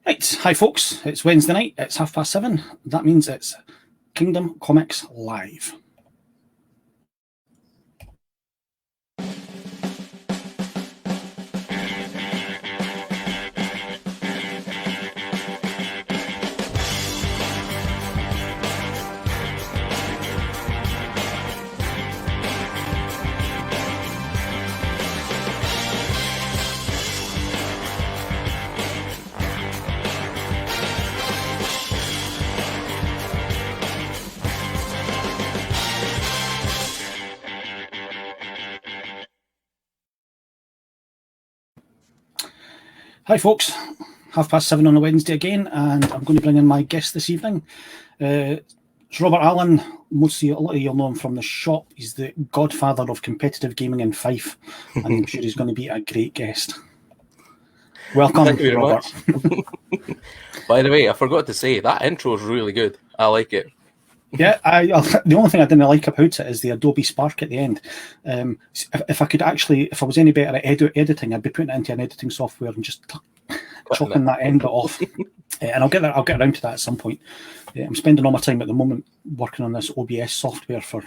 Right, hi folks, it's Wednesday night, it's 7:30. That means it's Kingdom Comics Live. Hi folks, 7:30 on a Wednesday again, and I'm going to bring in my guest this evening. It's Robert Allan. A lot of you'll know him from the shop. He's the Godfather of Competitive Gaming in Fife, and I'm sure he's going to be a great guest. Welcome, Thank you very Robert. much. By the way, I forgot to say, that intro is really good. I like it. Yeah, the only thing I didn't like about it is the Adobe Spark at the end. If I was any better at editing, I'd be putting it into an editing software and just chopping that end bit off. And I'll get around to that at some point. I'm spending all my time at the moment working on this OBS software for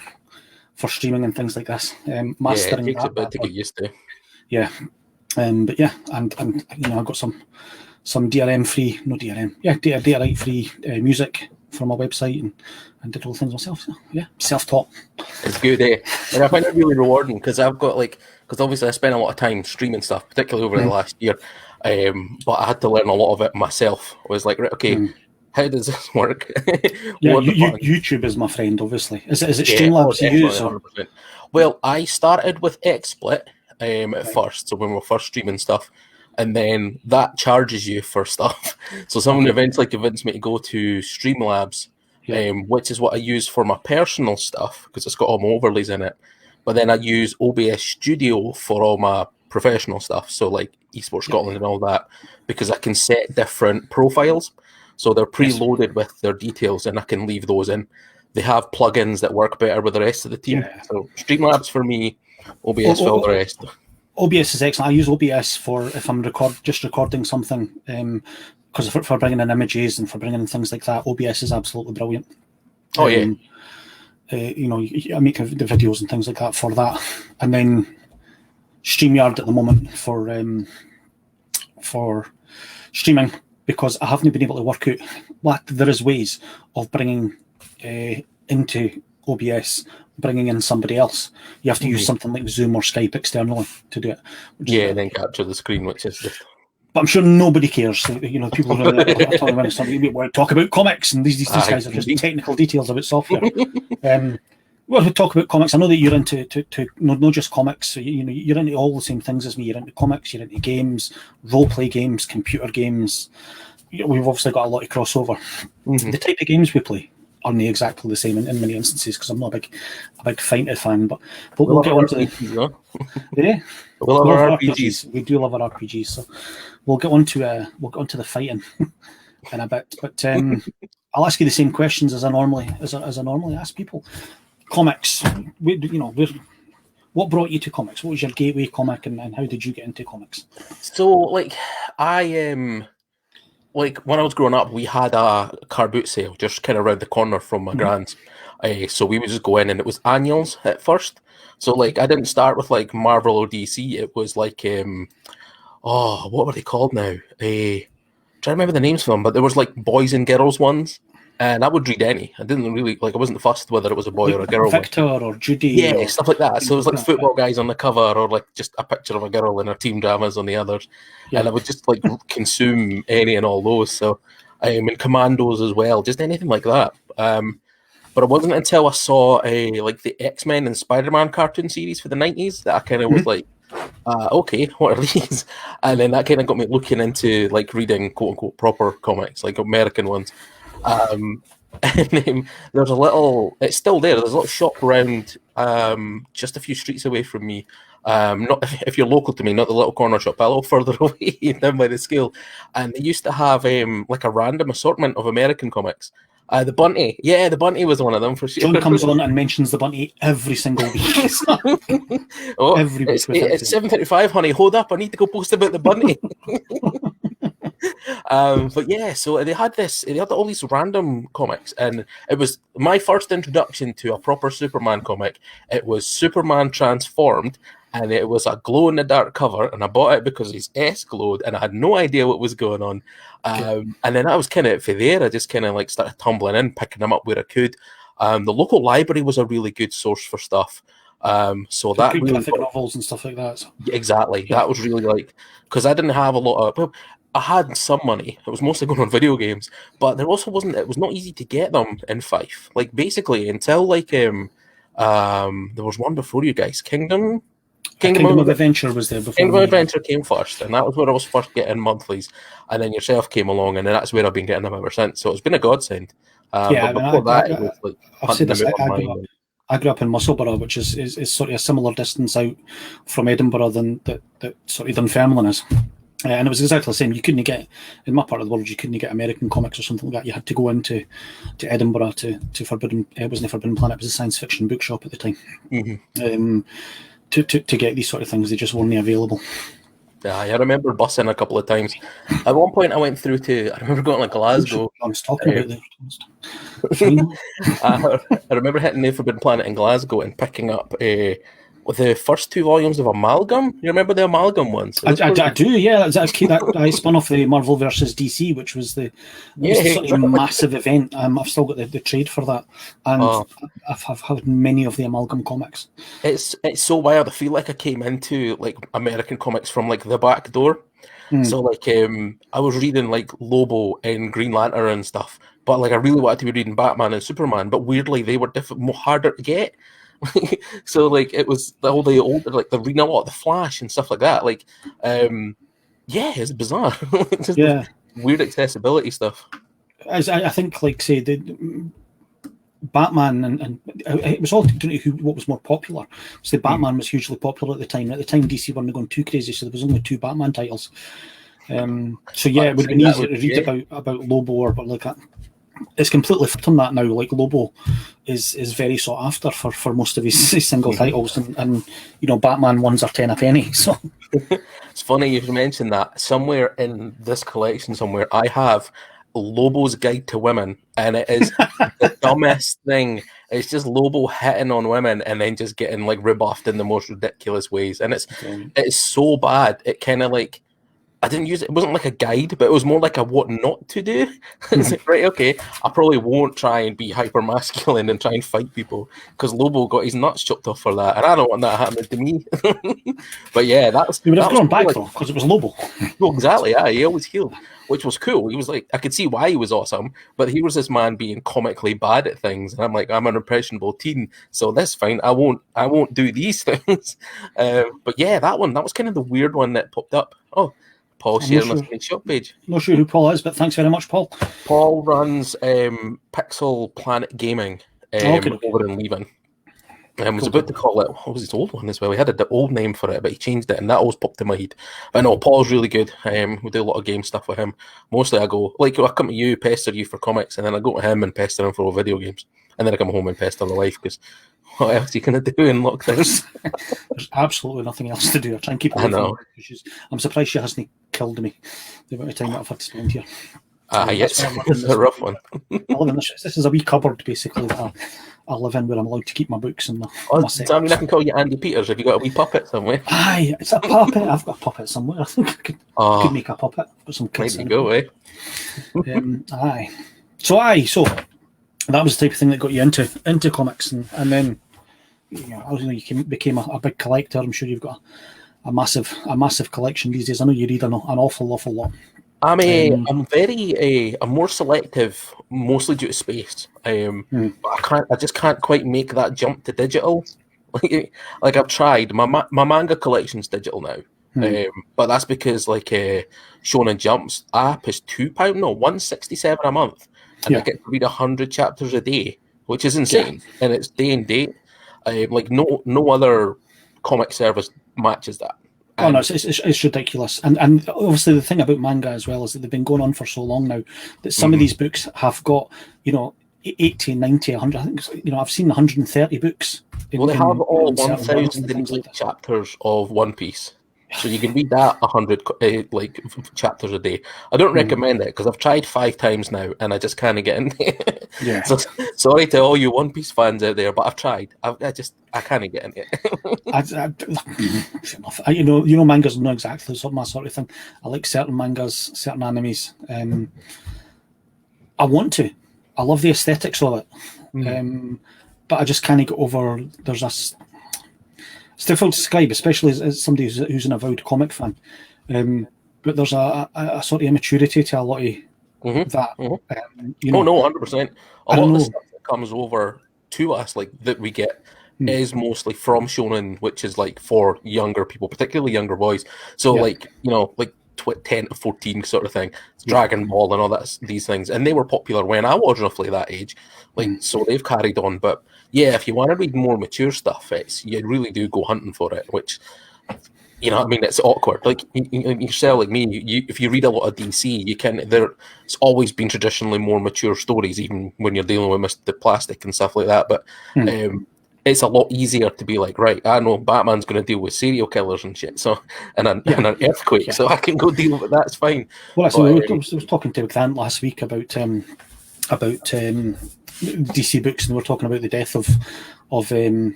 streaming and things like this. Mastering it takes a bit to get used to. Yeah, but yeah, and I've got some DRM free, no DRM, yeah, data right free music from my website and did all the things myself. So, yeah, self-taught. It's good, eh? And I find it really rewarding because because obviously I spent a lot of time streaming stuff, particularly over the last year. But I had to learn a lot of it myself. I was like, right, okay, how does this work? Yeah, YouTube is my friend, obviously. Is it Streamlabs you use? 100%. Well, I started with XSplit at first, so when we were first streaming stuff, and then that charges you for stuff. So someone eventually convinced me to go to Streamlabs, which is what I use for my personal stuff because it's got all my overlays in it. But then I use OBS Studio for all my professional stuff, so like Esports Scotland and all that, because I can set different profiles. So they're preloaded with their details, and I can leave those in. They have plugins that work better with the rest of the team. Yeah. So Streamlabs for me, OBS for all the rest. OBS is excellent. I use OBS for if I'm recording something, because for bringing in images and for bringing in things like that. OBS is absolutely brilliant. Oh yeah. I make the videos and things like that for that, and then StreamYard at the moment for streaming, because I haven't been able to work out what there is ways of bringing into OBS, bringing in somebody else. You have to use something like Zoom or Skype externally to do it. And then capture the screen, which is just... But I'm sure nobody cares. People are talk about comics, and these guys are just technical details about software. Well, we talk about comics. I know that you're into not just comics. You're into all the same things as me. You're into comics. You're into games, role play games, computer games. We've obviously got a lot of crossover. The type of games we play aren't exactly the same in many instances, because I'm not a big fighter fan. But we'll get on to the we love our RPGs. We do love our RPGs. So we'll get on to the fighting in a bit. But I'll ask you the same questions as I normally ask people. Comics, what brought you to comics? What was your gateway comic, and how did you get into comics? So, I am when I was growing up, we had a car boot sale just kind of around the corner from my grand's. So we would just go in, and it was annuals at first. So I didn't start with Marvel or DC. It was what were they called now? Trying to remember the names for them, but there was boys and girls ones. And I would read any. I didn't really I wasn't fussed whether it was a boy or a girl. Victor or Judy. Yeah, stuff like that. So it was football guys on the cover, or just a picture of a girl in her team dramas on the others. Yeah. And I would just consume any and all those. So and Commandos as well, just anything like that. But it wasn't until I saw the X-Men and Spider-Man cartoon series for the 90s that I kind of was okay, what are these? And then that kind of got me looking into reading quote unquote proper comics, American ones. And there's it's still there. There's a little shop around just a few streets away from me. Not if you're local to me, not the little corner shop, but a little further away down by the school. And they used to have a random assortment of American comics. The Bunty, the Bunty was one of them for sure. John comes on and mentions the Bunty every single week. Every week. It's 7:35, honey. Hold up, I need to go post about the Bunty. But yeah, so they had all these random comics, and it was my first introduction to a proper Superman comic. It was Superman Transformed, and it was a glow in the dark cover, and I bought it because his S glowed, and I had no idea what was going on. And then I was kind of for there. I just kind of like started tumbling in, picking them up where I could. The local library was a really good source for stuff. So that good really graphic novels and stuff like that. So. Exactly. That was really like, because I didn't have a lot of, well, I had some money. It was mostly going on video games, but there also wasn't, it was not easy to get them in Fife. Like basically until like, there was one before you guys, Kingdom of Adventure was there before. Kingdom of Adventure came first, and that was where I was first getting monthlies. And then yourself came along, and then that's where I've been getting them ever since. So it's been a godsend. But before that, it was like hunting them out online. I grew up in Musselburgh, which is sort of a similar distance out from Edinburgh than that sort of Dunfermline is. And it was exactly the same. You couldn't get, in my part of the world, you couldn't get American comics or something like that. You had to go into Edinburgh to Forbidden, it wasn't Forbidden Planet, it was a science fiction bookshop at the time. Mm-hmm. To get these sort of things, they just weren't available. Yeah, I remember bussing a couple of times. At one point, I went through to, I remember going to Glasgow. I was talking about I remember hitting the Forbidden Planet in Glasgow and picking up the first 2 volumes of Amalgam. You remember the Amalgam ones? I do, yeah. That I spun off the Marvel versus DC, which was a massive event. I've still got the trade for that, and I've had many of the Amalgam comics. It's so wild. I feel like I came into like American comics from like the back door. So like I was reading like Lobo and Green Lantern and stuff, but like I really wanted to be reading Batman and Superman, but weirdly they were more harder to get. So like it was all the old, like the reading a lot of the Flash and stuff like that. Like it's bizarre. Just weird accessibility stuff. As I think, like say the Batman and it was all to do what was more popular. So the Batman was hugely popular at the time. At the time, DC weren't going too crazy, so there was only 2 Batman titles. It would have been easier to read about Lobo or like that. It's completely flipped on that now. Like Lobo is very sought after for most of his single titles, and Batman ones are 10 a penny. So it's funny you mentioned that. Somewhere in this collection, I have Lobo's Guide to Women, and it is the dumbest thing. It's just Lobo hitting on women and then just getting like rebuffed in the most ridiculous ways, and it's so bad. It kind of like. I didn't use it. It wasn't like a guide, but it was more like a what not to do. It's like, right, okay, I probably won't try and be hyper masculine and try and fight people because Lobo got his nuts chopped off for that, and I don't want that happening to me. But yeah, he would have gone back though because it was Lobo. Well, exactly. Yeah, he always healed, which was cool. He was like, I could see why he was awesome, but he was this man being comically bad at things, and I'm like, I'm an impressionable teen, so that's fine. I won't do these things. But yeah, that was kind of the weird one that popped up. Oh. Paul's sharing the screenshot page. Not sure who Paul is, but thanks very much, Paul. Paul runs Pixel Planet Gaming over in Leven. I was about to call it, what was his old one as well? We had the old name for it, but he changed it, and that always popped in my head. But no, Paul's really good. We do a lot of game stuff with him. Mostly I come to you, pester you for comics, and then I go to him and pester him for video games. And then I come home and pester the wife, because what else are you going to do in lockdown? There's absolutely nothing else to do. I try and keep her away from her. I'm surprised she hasn't killed me the amount of time that I've had to spend here. Yes, it's a rough one. This is a wee cupboard, basically, that I live in, where I'm allowed to keep my books and my does that mean I can call you Andy Peters? Have you got a wee puppet somewhere? Aye, it's a puppet. I've got a puppet somewhere. I think I could make a puppet. I've got some kids. There you go, eh? Aye. So that was the type of thing that got you into comics, and then you became a big collector. I'm sure you've got a massive collection these days. I know you read an awful lot. I'm more selective, mostly due to space. But I just can't quite make that jump to digital. Like I've tried. My manga collection's digital now, but that's because Shonen Jump's app is £2, no, £1.67 a month, and I get to read 100 chapters a day, which is insane, and it's day and date. No other comic service matches that. Oh no, it's ridiculous, and obviously the thing about manga as well is that they've been going on for so long now that some of these books have got 80, 90, 100. I think I've seen 130 books. Well, they have all 1,000 chapters of One Piece. So you can read that 100 chapters a day. I don't recommend it because I've tried 5 times now and I just can't get in there. Yeah. So sorry to all you One Piece fans out there, but I've tried. I can't get in it. You know, mangas are not exactly my sort of thing. I like certain mangas, certain animes. I want to. I love the aesthetics of it. But I just can't get over. It's difficult to describe, especially as somebody who's an avowed comic fan. But there's a sort of immaturity to a lot of that. You know, 100%. A lot of the stuff that comes over to us, like that we get, is mostly from shonen, which is like for younger people, particularly younger boys. So like 10 to 14 sort of thing. It's Dragon Ball and all that, these things, and they were popular when I was roughly that age. So they've carried on. But yeah, if you want to read more mature stuff, you really do go hunting for it, which, you know, I mean, it's awkward. Like yourself, like me, if you read a lot of DC, it's always been traditionally more mature stories, even when you're dealing with the plastic and stuff like that. But it's a lot easier to be like, right, I know Batman's going to deal with serial killers and shit, so and an earthquake, so I can go deal with that. It's fine. Well, actually, I was talking to Grant last week about DC books, and we were talking about the death of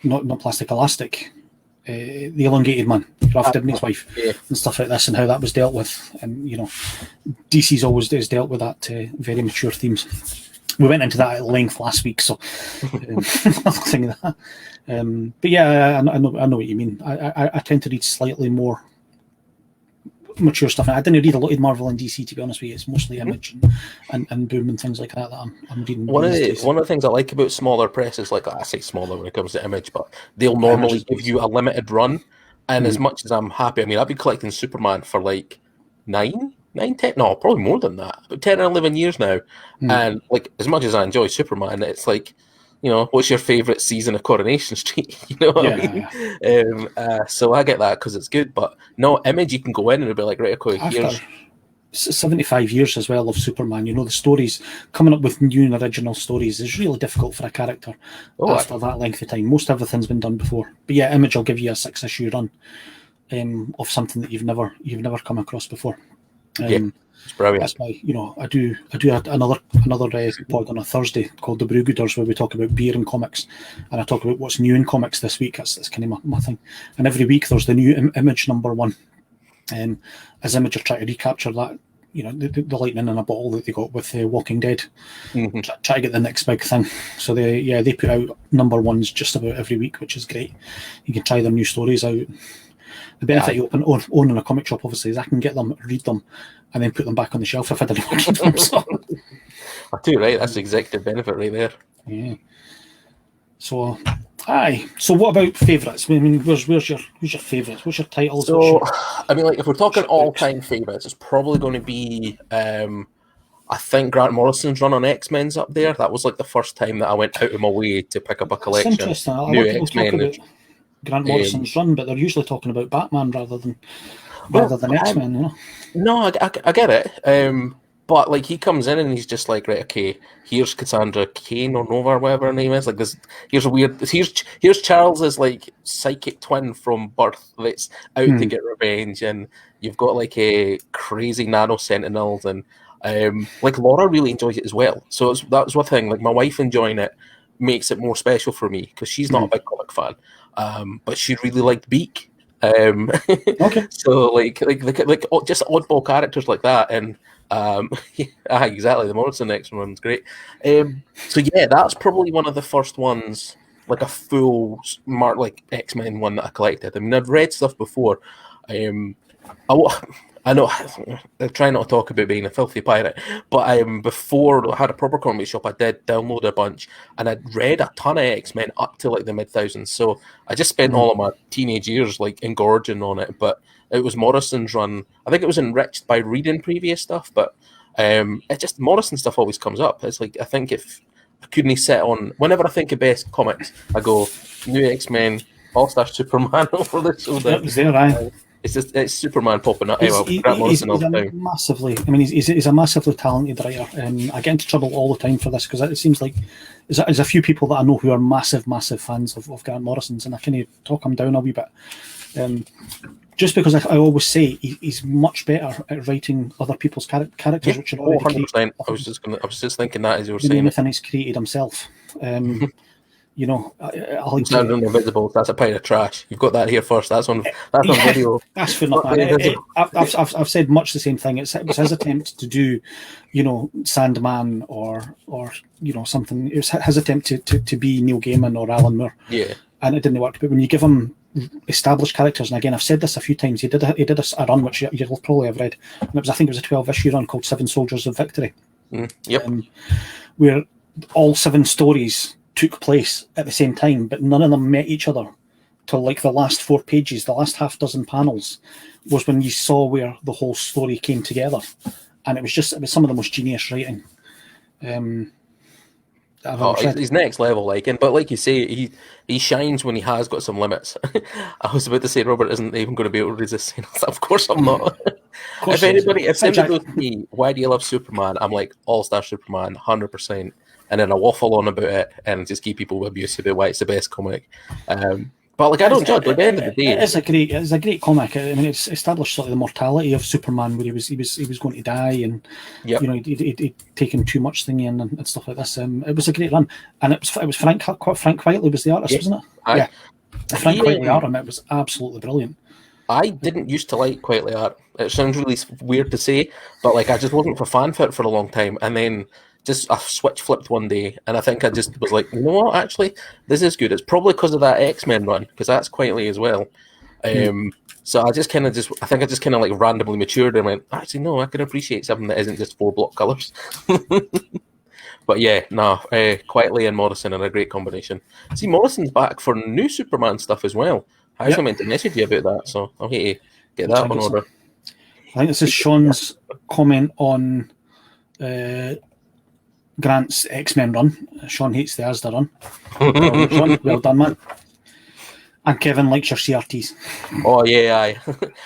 not Plastic Elastic, the elongated man, Ralph Dibny's wife, and stuff like this, and how that was dealt with. And you know, DC's always dealt with that very mature themes. We went into that at length last week, so nothing of that. But yeah, I know what you mean. I tend to read slightly more mature stuff. I didn't read a lot of Marvel and DC, to be honest with you. It's mostly Image and Boom and things like that I'm reading. One of the things I like about smaller presses, like I say smaller when it comes to Image, but they'll normally give you a limited run. And as much as I'm happy, I mean, I've been collecting Superman for like 10, probably more than that, about 10 or 11 years now. And like, as much as I enjoy Superman, it's like, you know, what's your favorite season of Coronation Street? You know what I mean? So I get that because it's good, but no, Image, you can go in and it'll be like, right, okay, here's 75 years as well of Superman. You know, the stories coming up with new and original stories is really difficult for a character after that length of time. Most everything's been done before, but yeah, Image will give you a 6-issue run of something that you've never come across before. It's brilliant. That's why, you know, I do another pod on a Thursday called The Brewgooders, where we talk about beer and comics, and I talk about what's new in comics this week. That's kind of my thing. And every week there's the new Image #1, as Image are trying to recapture that, you know, the lightning in a bottle that they got with Walking Dead. Try to get the next big thing. So they put out #1s just about every week, which is great. You can try their new stories out. The benefit you own in a comic shop, obviously, is I can get them, read them, and then put them back on the shelf if I didn't want them. So. I do, right? That's the executive benefit right there. Yeah. So, aye. So, what about favourites? I mean, who's your favourites? What's your titles? So, I mean, like, if we're talking all-time favourites, it's probably going to be, I think Grant Morrison's run on X-Men's up there. That was like the first time that I went out of my way to pick up a collection. It's interesting. New X-Men. Grant Morrison's run, but they're usually talking about Batman rather than X-Men, you know. No, I get it. But like he comes in and he's just like, right, okay, here's Cassandra Cain or Nova or whatever her name is. Like this, here's Charles's like psychic twin from birth that's out to get revenge, and you've got like a crazy nano sentinels, and like Laura really enjoys it as well. So that's one thing. Like my wife enjoying it makes it more special for me because she's not a big comic fan. But she really liked Beak. Okay. So like just oddball characters like that, and exactly, the Morrison X one's great. So yeah, that's probably one of the first ones, like a full smart like X-Men one that I collected. I mean, I'd read stuff before. I know I try not to talk about being a filthy pirate, but before I had a proper comic shop, I did download a bunch, and I'd read a ton of X-Men up to like the mid-thousands. So I just spent all of my teenage years like engorging on it. But it was Morrison's run. I think it was enriched by reading previous stuff, but it just Morrison stuff always comes up. It's like I think if I couldn't sit on whenever I think of best comics, I go New X-Men, All-Star Superman over the shoulder. It was there, right? It's Superman popping up. He's a massively talented writer. I get into trouble all the time for this because it seems like there's a few people that I know who are massive fans of Grant Morrison's, and I kind of talk him down a wee bit. Just because I always say he's much better at writing other people's characters, which are already 100%. I was just thinking that as you were saying. Anything he's created himself. You know, I like Sounding invisible. That's a pile of trash. You've got that here first. That's on video. That's fair enough, man. I've said much the same thing. It was his attempt to do, you know, Sandman or you know, something. It was his attempt to be Neil Gaiman or Alan Moore. Yeah. And it didn't work. But when you give him established characters, and again, I've said this a few times, he did a run which you'll probably have read. And I think it was a 12-issue run called Seven Soldiers of Victory. Yep. Where all 7 stories took place at the same time, but none of them met each other till like the last 4 pages, the last half dozen panels was when you saw where the whole story came together. And it was some of the most genius writing. He's next level, but like you say, he shines when he has got some limits. I was about to say Robert isn't even going to be able to resist saying that. Of course I'm not. If somebody goes to me, why do you love Superman? I'm like, All-Star Superman, 100%. And then I waffle on about it and just keep people abuse about why it's the best comic. But like, I don't judge. At the end of the day, it's a great comic. I mean, it's established sort of the mortality of Superman, where he was going to die, and you know, he'd taken too much thingy and stuff like this. It was a great run, and it was Frank Quitely was the artist, wasn't it? Frank Quitely art on it was absolutely brilliant. I didn't used to like Quitely art. It sounds really weird to say, but like I just wasn't for fanfic for a long time, and then just a switch flipped one day, and I think I just was like, you know what, actually, this is good. It's probably because of that X-Men run, because that's Quitely as well. So I just kind of like randomly matured and went, actually, no, I can appreciate something that isn't just 4 block colours. But yeah, no, Quitely and Morrison are a great combination. See, Morrison's back for new Superman stuff as well. I actually meant to message you about that, so I'll hate to get that one order. I think this is Sean's comment on Grant's X-Men run. Sean hates the Asda run. Sean, well done, man. And Kevin likes your CRTs. Oh, yeah,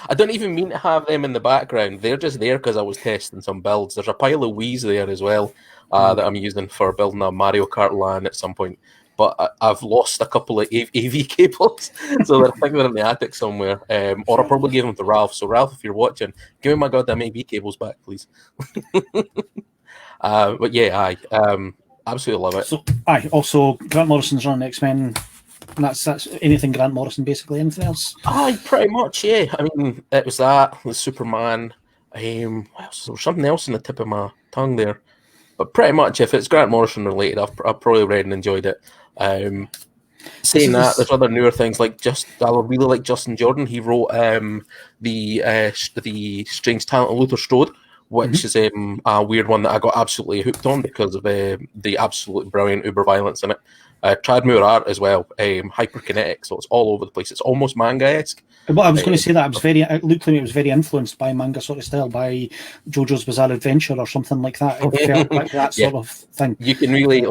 I don't even mean to have them in the background. They're just there because I was testing some builds. There's a pile of Wii's there as well that I'm using for building a Mario Kart LAN at some point. But I've lost a couple of AV cables, so I think they're in the attic somewhere. Or I'll probably give them to Ralph. So, Ralph, if you're watching, give me my goddamn AV cables back, please. But yeah, absolutely love it. So, also Grant Morrison's running X-Men. And that's anything Grant Morrison, basically. Anything else? Pretty much, yeah. I mean, it was that, the Superman. There was something else in the tip of my tongue there. But pretty much, if it's Grant Morrison related, I've probably read and enjoyed it. Saying that, there's other newer things like I really like Justin Jordan. He wrote the Strange Talent of Luther Strode, which is a weird one that I got absolutely hooked on because of the absolutely brilliant uber violence in it. Tradmure art as well, hyperkinetic, so it's all over the place. It's almost manga-esque. Well, I was going to say that it looked like it was very influenced by manga sort of style, by JoJo's Bizarre Adventure or something like that. It felt like that sort of thing. You can really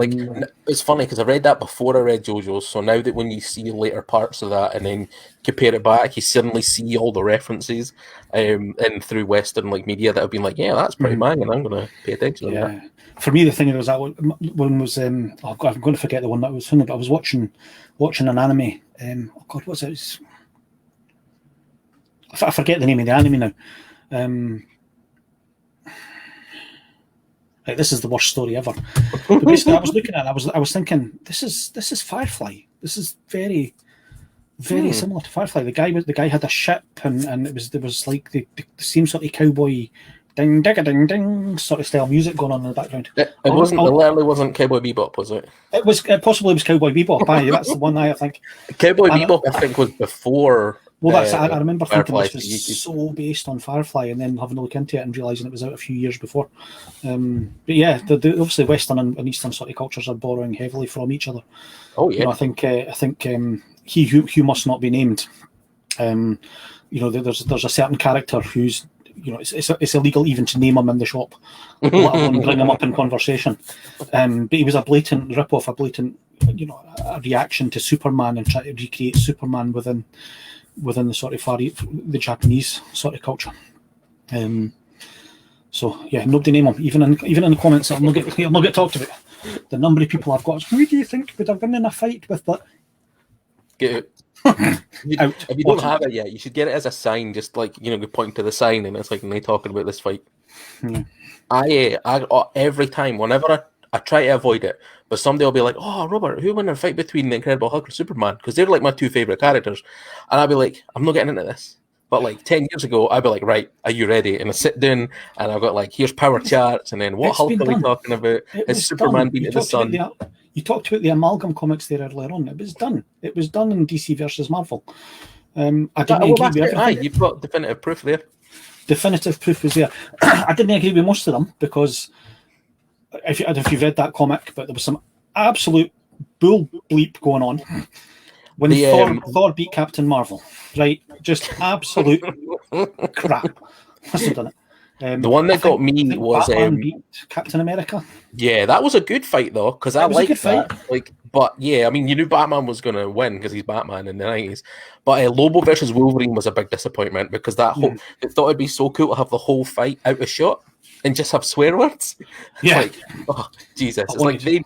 it's funny because I read that before I read JoJo's, so now that when you see later parts of that and then compare it back, you suddenly see all the references and through Western media that have been like, yeah, that's pretty manga, and I'm going to pay attention to that. For me, the thing was that one was I'm going to forget the one that I was thinking, but I was watching an anime. What's it? I forget the name of the anime now. This is the worst story ever. But basically, I was looking at it, I was thinking, this is Firefly. This is very, very similar to Firefly. The guy had a ship, and there was like the same sort of cowboy ding ding ding ding sort of style music going on in the background. It literally wasn't Cowboy Bebop, was it? It possibly was Cowboy Bebop. That's the one I think. Cowboy Bebop, I think, was before. Well, I remember thinking Firefly, this was so based on Firefly, and then having a look into it and realising it was out a few years before. But yeah, obviously Western and Eastern sort of cultures are borrowing heavily from each other. Oh yeah, I think he who must not be named. There's a certain character who's it's illegal even to name him in the shop, let alone bring him up in conversation. But he was a blatant rip-off, a blatant a reaction to Superman and try to recreate Superman within the sort of the Japanese sort of culture. So yeah, nobody name him. Even in the comments, I'll not get talked about. The number of people I've got, who do you think would have been in a fight with that? Get If you don't have it yet, you should get it as a sign, just like, you point to the sign and it's like, and they talking about this fight. Yeah. I every time, whenever I try to avoid it, but somebody will be like, "Oh, Robert, who won a fight between the Incredible Hulk and Superman?" Because they're like my two favorite characters, and I'll be like, "I'm not getting into this." But like 10 years ago, I'd be like, "Right, are you ready?" And I sit down, and I've got like, "Here's power charts," and then what Hulk are we talking about? Is Superman beating the sun? You talked about the amalgam comics there earlier on. It was done. It was done in DC versus Marvel. I didn't agree with everything. You've got definitive proof there. Definitive proof was there. I didn't agree with most of them because if you've read that comic, but there was some absolute bull bleep going on when Thor beat Captain Marvel. Right, just absolute crap. Must have done it. The one that got me was Batman beat Captain America. Yeah, that was a good fight though, because I liked that. But yeah, I mean, you knew Batman was going to win because he's Batman in the 90s. But Lobo versus Wolverine was a big disappointment because I thought it'd be so cool to have the whole fight out of shot and just have swear words. Yeah, like, oh Jesus! It's like they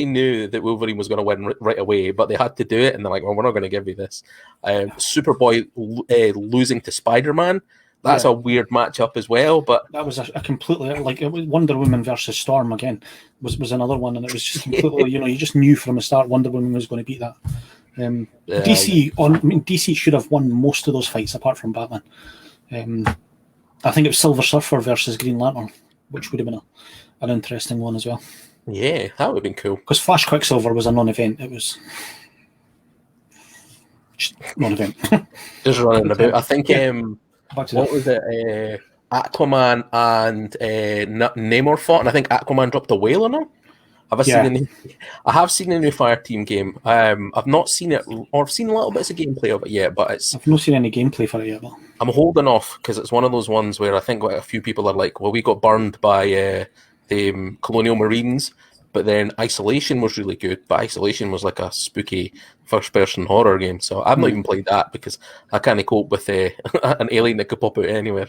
knew that Wolverine was going to win right away, but they had to do it, and they're like, "Well, we're not going to give you this." Superboy losing to Spider-Man. That's a weird matchup as well, but that was a completely it was Wonder Woman versus Storm again was another one, and it was just completely you just knew from the start Wonder Woman was going to beat that. DC should have won most of those fights apart from Batman. I think it was Silver Surfer versus Green Lantern, which would have been an interesting one as well. Yeah, that would have been cool. Because Flash Quicksilver was a non-event. It was just non-event. Just running about. I think. What was it? Aquaman and Namor fought, and I think Aquaman dropped a whale on him. I have seen a new Fireteam game. I've not seen it, or I've seen little bits of gameplay of it yet, but I've not seen any gameplay for it yet. But I'm holding off because it's one of those ones where I think a few people are like, "Well, we got burned by the Colonial Marines." But then Isolation was really good. But Isolation was like a spooky first-person horror game. So I've not even played that because I can't cope with an alien that could pop out anywhere.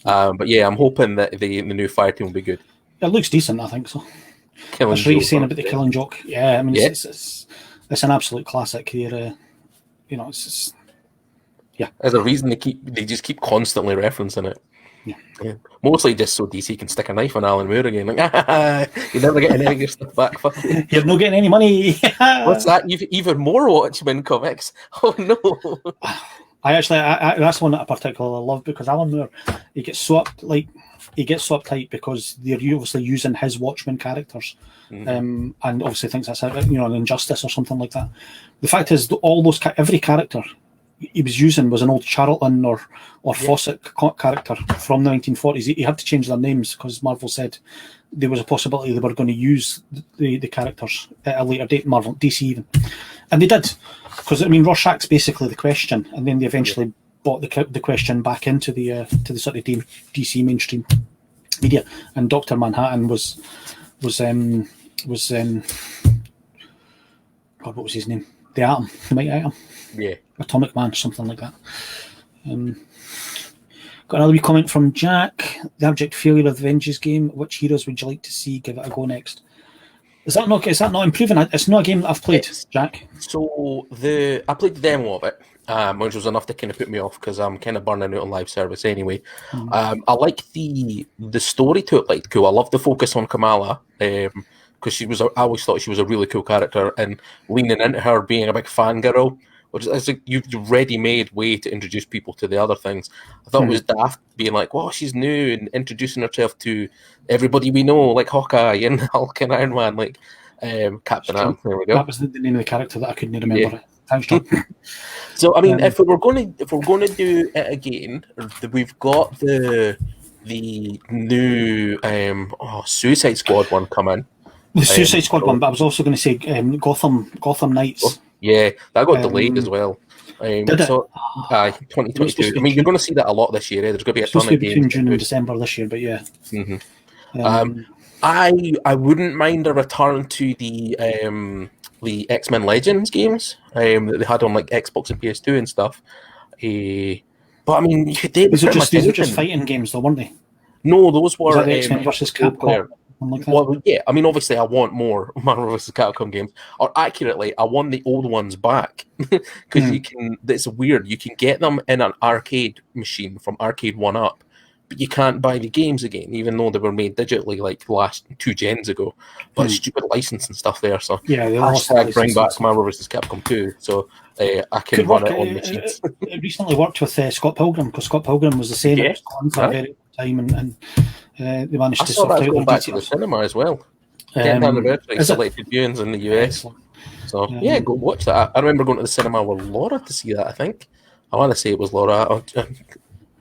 But yeah, I'm hoping that the new Fireteam will be good. It looks decent, I think so. That's what you're saying about the Killing Joke. Yeah, I mean, it's an absolute classic here. It's just, yeah. There's a reason they just keep constantly referencing it. Yeah. Mostly just so DC can stick a knife on Alan Moore again. Like, you're never getting any of your stuff back. You're not getting any money. What's that? You've even more Watchmen comics. Oh no! I that's one that I particularly love because Alan Moore, he gets so uptight because they're obviously using his Watchmen characters, and obviously thinks that's an injustice or something like that. The fact is, every character he was using was an old Charlton or Fawcett character from the 1940s. He had to change their names because Marvel said there was a possibility they were going to use the characters at a later date, Marvel, DC even. And they did, because I mean Rorschach's basically the Question, and then they eventually brought the Question back into the sort of DC mainstream media. And Dr. Manhattan was God, what was his name? The Atom, the Mighty Atom. Yeah. Atomic Man, something like that. Got another wee comment from Jack. The abject failure of the Avengers game. Which heroes would you like to see give it a go next? Is that not improving? It's not a game that I've played, Jack. So I played the demo of it, which was enough to kind of put me off because I'm kind of burning out on live service anyway. I like the story to it, like cool. I love the focus on Kamala. Because I always thought she was a really cool character, and leaning into her being a big fangirl, which is like you've ready-made way to introduce people to the other things. I thought it was daft being like, "Well, she's new," and introducing herself to everybody we know, like Hawkeye and Hulk and Iron Man, like Captain Am. There we go. That was the name of the character that I couldn't remember. Thanks, John. So I mean, if we're going to do it again, we've got the new Suicide Squad one coming. The Suicide Squad one, but I was also going to say Gotham Knights. Yeah, that got delayed as well. Did it? 2022. I mean, you're going to see that a lot this year. There's going to be a ton of games between June and December this year, but yeah. I wouldn't mind a return to the X-Men Legends games that they had on like Xbox and PS2 and stuff. But I mean, these were just fighting games, though, weren't they? No, those were X-Men versus Capcom. like that. Well, yeah. I mean, obviously, I want more Marvel vs. Capcom games, or accurately, I want the old ones back because you can. It's weird. You can get them in an arcade machine from Arcade 1-Up, but you can't buy the games again, even though they were made digitally like last 2 gens ago. But stupid license and stuff there. So yeah, hashtag bring back Marvel vs. Capcom 2. So I can run it on machines. It recently worked with Scott Pilgrim, because Scott Pilgrim was the same. Yeah, it was on for a very long time, and they managed I to saw sort that's out going their back to the details. cinema as well. 10th anniversary Is it? selected viewings in the US. Excellent. So yeah, go watch that. I remember going to the cinema with Laura to see that. I think I want to say it was Laura.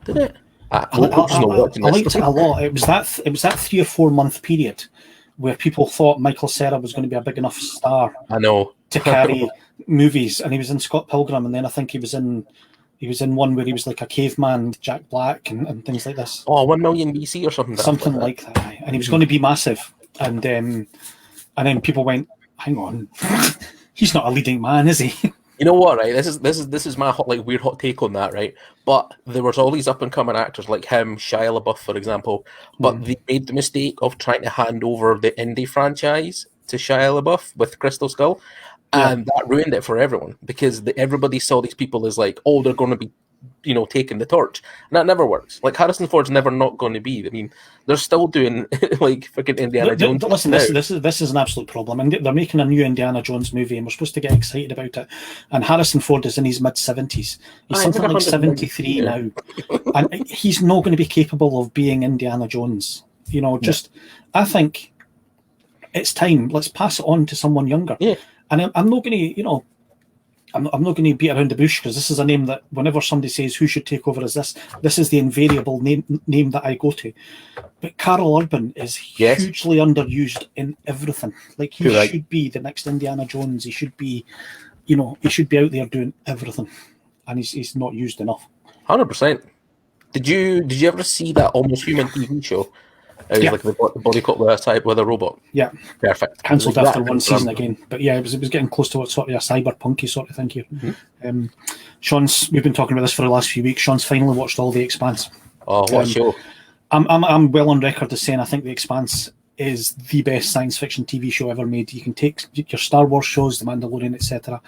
Did it? I liked it a lot. It was that 3 or 4 month period where people thought Michael Cera was going to be a big enough star. I know to carry movies, and he was in Scott Pilgrim, and then I think he was in one where he was like a caveman, Jack Black, and things like this. Oh, 1 million BC or something. Something like that. And he was going to be massive, and then people went, "Hang on, he's not a leading man, is he?" You know what, right? This is my weird hot take on that, right? But there was all these up and coming actors like him, Shia LaBeouf, for example. But they made the mistake of trying to hand over the indie franchise to Shia LaBeouf with Crystal Skull, and that ruined it for everyone because everybody saw these people as like, oh, they're going to be, taking the torch, and that never works. Like Harrison Ford's never not going to be. I mean, they're still doing like freaking Indiana Jones. Listen, this is an absolute problem, and they're making a new Indiana Jones movie, and we're supposed to get excited about it. And Harrison Ford is in his mid-70s. He's something like 73 now, and he's not going to be capable of being Indiana Jones. I think it's time. Let's pass it on to someone younger. Yeah. And I'm not going to, I'm not going to beat around the bush, because this is a name that whenever somebody says who should take over as this is the invariable name that I go to. But Karl Urban is hugely underused in everything. Like he should be the next Indiana Jones. He should be, he should be out there doing everything, and he's not used enough. 100%. Did you ever see that Almost Human TV show? It was like the body cop with a robot. Yeah, perfect. Cancelled after one season again, but yeah, it was getting close to what sort of a cyberpunky sort of thing here. Sean's, we've been talking about this for the last few weeks. Sean's finally watched all The Expanse. Oh, what a show! I'm well on record as saying I think The Expanse is the best science fiction TV show ever made. You can take your Star Wars shows, The Mandalorian, etc.,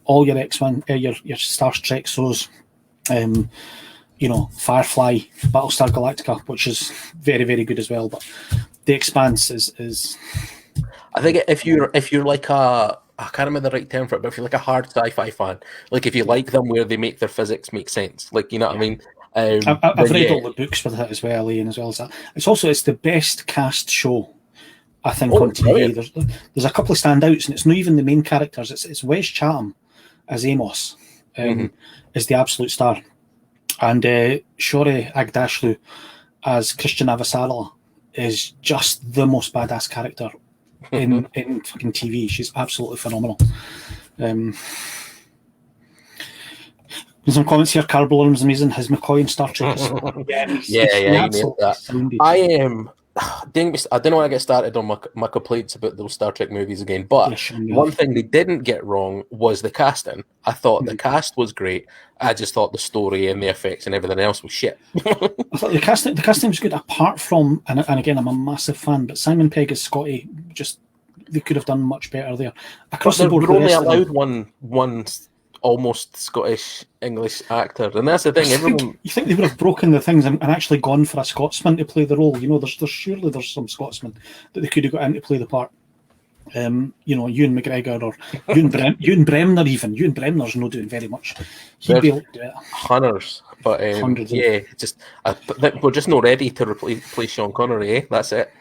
all your X-Men, your Star Trek shows. Firefly, Battlestar Galactica, which is very, very good as well. But The Expanse is. I think if you're like I can't remember the right term for it, but if you're like a hard sci-fi fan, like if you like them where they make their physics make sense, like what I mean. I've read all the books with it as well, Ian, as well as that. It's the best cast show, I think, on TV. There's a couple of standouts, and it's not even the main characters. It's Wes Chatham as Amos, is the absolute star. And Shori Agdashlu as Christian Avasarala is just the most badass character in fucking TV. She's absolutely phenomenal. There's some comments here. Carl Bullen's amazing. His McCoy in Star Trek. Yeah, I am. I don't want to get started on my complaints about those Star Trek movies again, but one thing they didn't get wrong was the casting. I thought the cast was great. I just thought the story and the effects and everything else was shit. I thought the casting was good, apart from, and again, I'm a massive fan, but Simon Pegg as Scotty, just they could have done much better there. Across the board, we're only allowed one almost Scottish English actor, and that's the thing. You think they would have broken the things and actually gone for a Scotsman to play the role? There's surely some Scotsmen that they could have got in to play the part. Ewan McGregor or Ewan Bremner even. Ewan Bremner's not doing very much. He'd be able to do it. Hundreds, but Hundreds. I think we're just not ready to replace Sean Connery. That's it.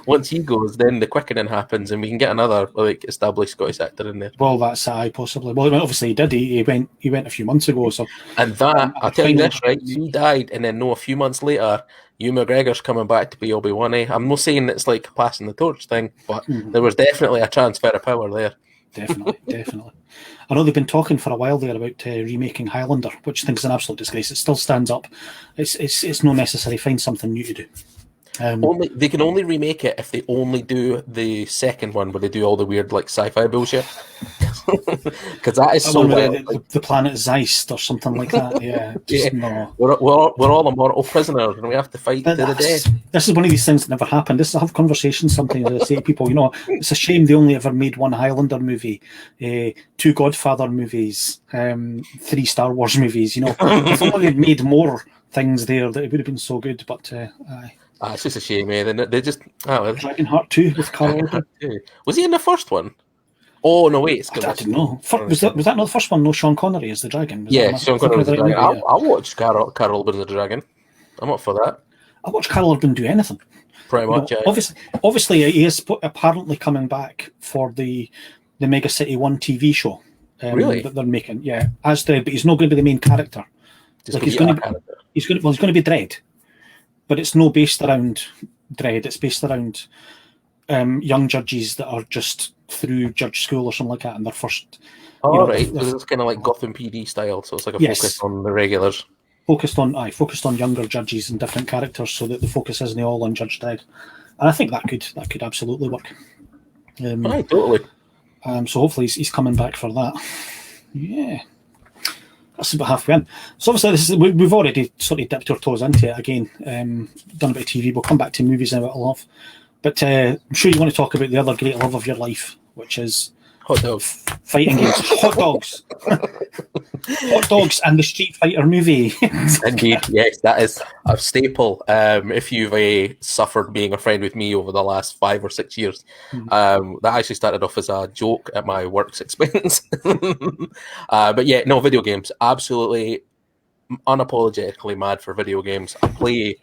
Once he goes, then the quickening happens, and we can get another established Scottish actor in there. Well, that's possibly. Well, obviously he did. He went a few months ago. So, and that I'll tell you this, right? He died, and then a few months later, Ewan McGregor's coming back to be Obi-Wan. I'm not saying it's like passing the torch thing, but there was definitely a transfer of power there. Definitely. I know they've been talking for a while there about remaking Highlander, which I think is an absolute disgrace. It still stands up. It's not necessary. Find something new to do. They can only remake it if they only do the second one where they do all the weird sci-fi bullshit. Because that is so the planet Zeist or something like that. Yeah, no. We're all immortal prisoners, and we have to fight to the death. This is one of these things that never happened. I have conversations sometimes. I say to people, it's a shame they only ever made one Highlander movie, 2 Godfather movies, 3 Star Wars movies. If only they'd made more things there, that it would have been so good. But it's just a shame, They just Dragonheart 2 with Carl Urban. Was he in the first one? Oh no, wait! I didn't know. Was that not the first one? No, Sean Connery as the dragon. Sean Connery as the dragon. I'll watch Carl Urban as the dragon. I'm up for that. I'll watch Carl Urban do anything. Pretty much. Obviously, he is apparently coming back for the Mega City 1 TV show. Really? That they're making, yeah. But he's not going to be the main character. He's going to be Dredd, but it's no based around Dredd. It's based around young judges that are just through judge school or something like that, and their first. Right. So it's kind of like Gotham PD style. So it's like a focus on the regulars. Focused on younger judges and different characters, so that the focus isn't all on Judge Dredd. And I think that could absolutely work. Right, totally. So hopefully he's coming back for that. Yeah. That's about halfway in. So obviously we've already sort of dipped our toes into it again. Done a bit of TV. We'll come back to movies now a little off. But I'm sure you want to talk about the other great love of your life, which is hot dogs, fighting games, hot dogs, hot dogs, and the Street Fighter movie. Indeed, yes, that is a staple. If you've suffered being a friend with me over the last 5 or 6 years, that actually started off as a joke at my work's expense. But yeah, no, video games, absolutely unapologetically mad for video games. I play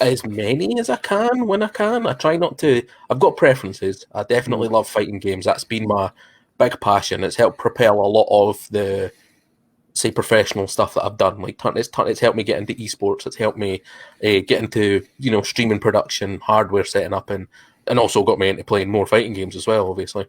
as many as I can when I can. I try not to. I've got preferences. I definitely love fighting games. That's been my big passion. It's helped propel a lot of the, say, professional stuff that I've done. Like it's helped me get into esports. It's helped me get into streaming production, hardware setting up, and also got me into playing more fighting games as well, obviously.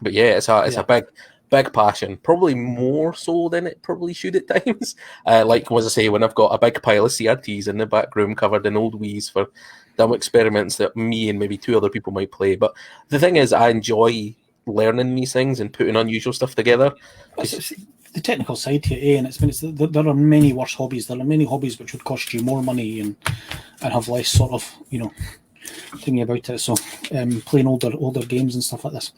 But yeah, it's a big passion, probably more so than it probably should at times. Like as I say, when I've got a big pile of CRTs in the back room covered in old Wiis for dumb experiments that me and maybe 2 other people might play. But the thing is, I enjoy learning these things and putting unusual stuff together. It's the technical side to it, and there are many worse hobbies. There are many hobbies which would cost you more money and have less sort of thingy about it. So playing older games and stuff like this.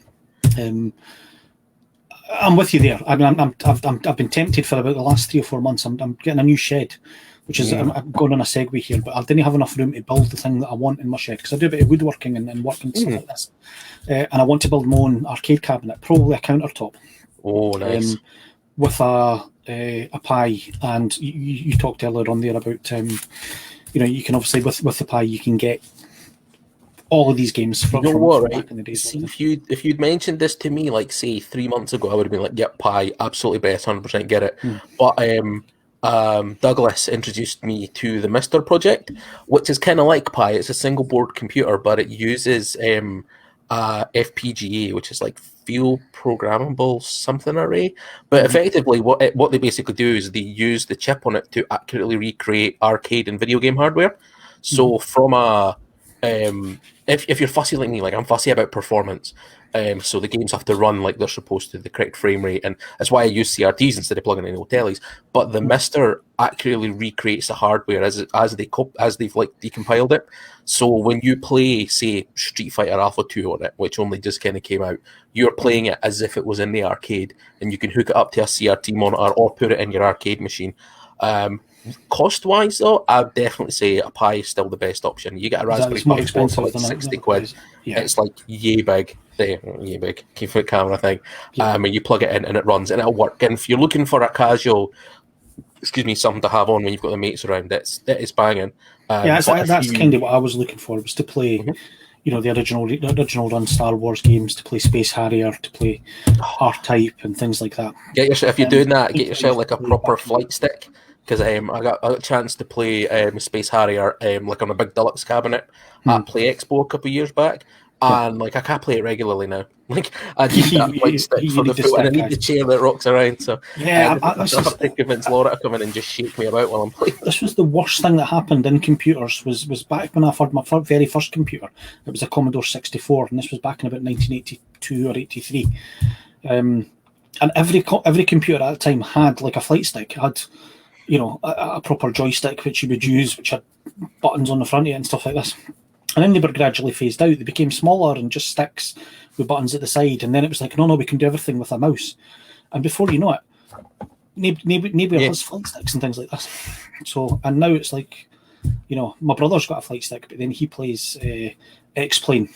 I'm with you there. I mean, I've been tempted for about the last 3 or 4 months. I'm getting a new shed, which is I'm going on a segue here, but I didn't have enough room to build the thing that I want in my shed, because I do a bit of woodworking and work and stuff like this, and I want to build my own arcade cabinet, probably a countertop. Oh, nice. With a pie, and you talked earlier on there about you can obviously with the pie you can get all of these games from back in the days. See, if you'd mentioned this to me, like, say, 3 months ago, I would have been like, yep, pie, absolutely best, 100% get it. But Douglas introduced me to the Mister project, which is kind of like pie. It's a single board computer, but it uses FPGA, which is like field programmable something array. But effectively, what they basically do is they use the chip on it to accurately recreate arcade and video game hardware. So from a if you're fussy like me, like I'm fussy about performance, so the games have to run like they're supposed to, the correct frame rate, and that's why I use CRTs instead of plugging in old tellies. But the Mister accurately recreates the hardware as they've like decompiled it. So when you play, say, Street Fighter Alpha 2 on it, which only just kind of came out, you're playing it as if it was in the arcade, and you can hook it up to a CRT monitor or put it in your arcade machine. Cost-wise, though, I'd definitely say a Pi is still the best option. You get a Raspberry Pi for like 60 quid. Yeah. It's like yay big, keep foot camera thing. And you plug it in and it runs and it'll work. And if you're looking for a casual, something to have on when you've got the mates around, it is banging. That's kind of what I was looking for, was to play the original run Star Wars games, to play Space Harrier, to play R-Type and things like that. If you're doing that, get yourself like a proper flight stick. Because I got a chance to play Space Harrier like on a big deluxe cabinet at Play Expo a couple of years back, and like I can't play it regularly now. Like I need that flight stick for the foot, and I need the chair that rocks around. So I have to convince Laura to come in and just shake me about while I'm playing. This was the worst thing that happened in computers. Was back when I had my very first computer. It was a Commodore 64, and this was back in about 1982 or 83. And every computer at the time had like a flight stick, had a proper joystick which you would use, which had buttons on the front of it and stuff like this. And then they were gradually phased out. They became smaller and just sticks with buttons at the side. And then it was like, no, we can do everything with a mouse. And before you know it, nobody has flight sticks and things like this. So, and now it's like, my brother's got a flight stick, but then he plays X-Plane.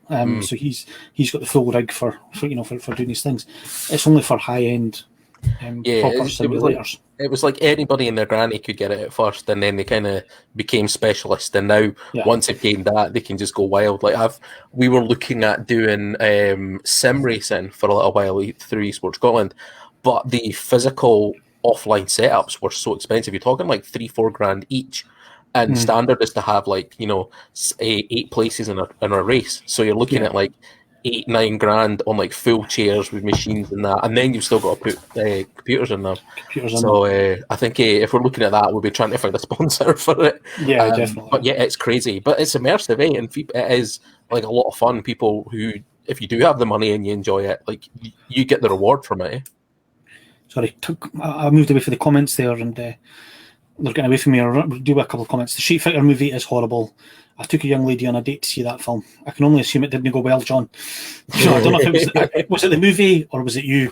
So he's got the full rig for doing these things. It's only for high-end proper simulators. It was like anybody and their granny could get it at first, and then they kind of became specialists. And now, once they've gained that, they can just go wild. Like we were looking at doing sim racing for a little while through Esports Scotland, but the physical offline setups were so expensive. You're talking like $3-4 each. And standard is to have 8 places in a race. So you're looking at like $8-9 grand on like full chairs with machines and that, and then you've still got to put computers in them. I think if we're looking at that, we'll be trying to find a sponsor for it. Yeah, definitely. But yeah, it's crazy, but it's immersive, and it is like a lot of fun. People who, if you do have the money and you enjoy it, like you get the reward from it. Sorry, I moved away from the comments there, and they're getting away from me. I'll do a couple of comments. The Street Fighter movie is horrible. I took a young lady on a date to see that film. I can only assume it didn't go well, John. I don't know if was it the movie or was it you?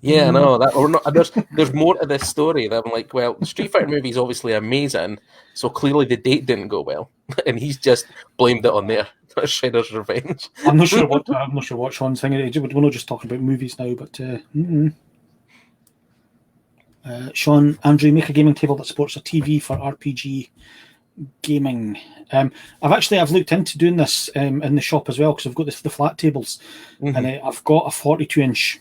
Yeah, no, there's more to this story. That I'm like, well, the Street Fighter movie is obviously amazing, so clearly the date didn't go well, and he's just blamed it on there. Shredder's revenge. I'm not sure what Sean's thing is. We're not just talking about movies now, but Sean, Andrew, make a gaming table that supports a TV for RPG gaming. I've looked into doing this in the shop as well, because I've got the flat tables, and I've got a 42-inch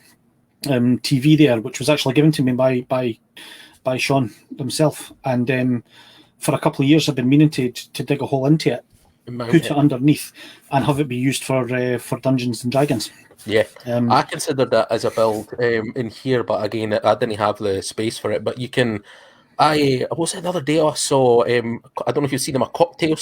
TV there, which was actually given to me by Sean himself. And for a couple of years, I've been meaning to dig a hole into it, put it underneath, and have it be used for Dungeons and Dragons. Yeah, I considered that as a build in here, but again, I didn't have the space for it. But you can, I was the other day I saw, I don't know if you've seen them, a cocktail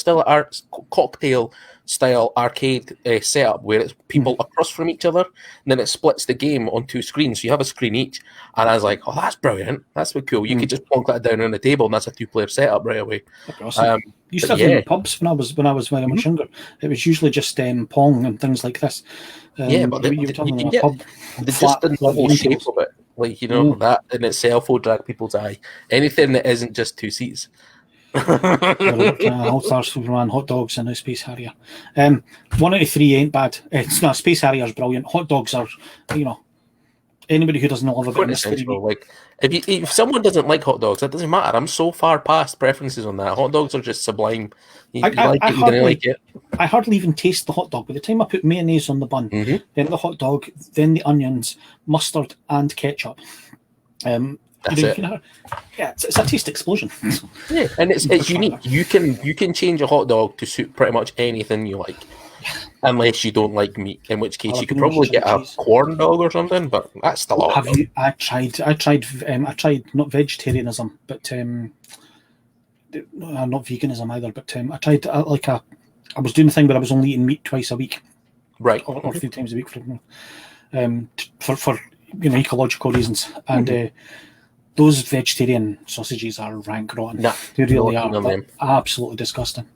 style arcade setup where it's people across from each other, and then it splits the game on 2 screens. So you have a screen each, and I was like, oh, that's brilliant. That's cool. You could just plonk that down on the table, and that's a 2-player setup right away. Awesome. You used to have them in pubs when I was very much younger. It was usually just Pong and things like this. But you can get just the normal shape of it, like that in itself will drag people's eye. Anything that isn't just 2 seats. All-Star Superman, hot dogs, and a Space Harrier. 1 out of 3 ain't bad. It's not. Space Harrier is brilliant. Hot dogs are, anybody who doesn't love a bit of mystery. Like if someone doesn't like hot dogs, that doesn't matter. I'm so far past preferences on that. Hot dogs are just sublime. I hardly even taste the hot dog. By the time I put mayonnaise on the bun, then the hot dog, then the onions, mustard, and ketchup. That's it. It's a taste explosion. Yeah, and it's unique. You can change a hot dog to suit pretty much anything you like, unless you don't like meat. In which case, you could probably get a corn dog or something. But that's still a hot dog. I tried not vegetarianism, but not veganism either. But I tried I was doing the thing where I was only eating meat twice a week, right, or 3 times a week for ecological reasons, and. Those vegetarian sausages are rank rotten. Nah, they really are. They're absolutely disgusting.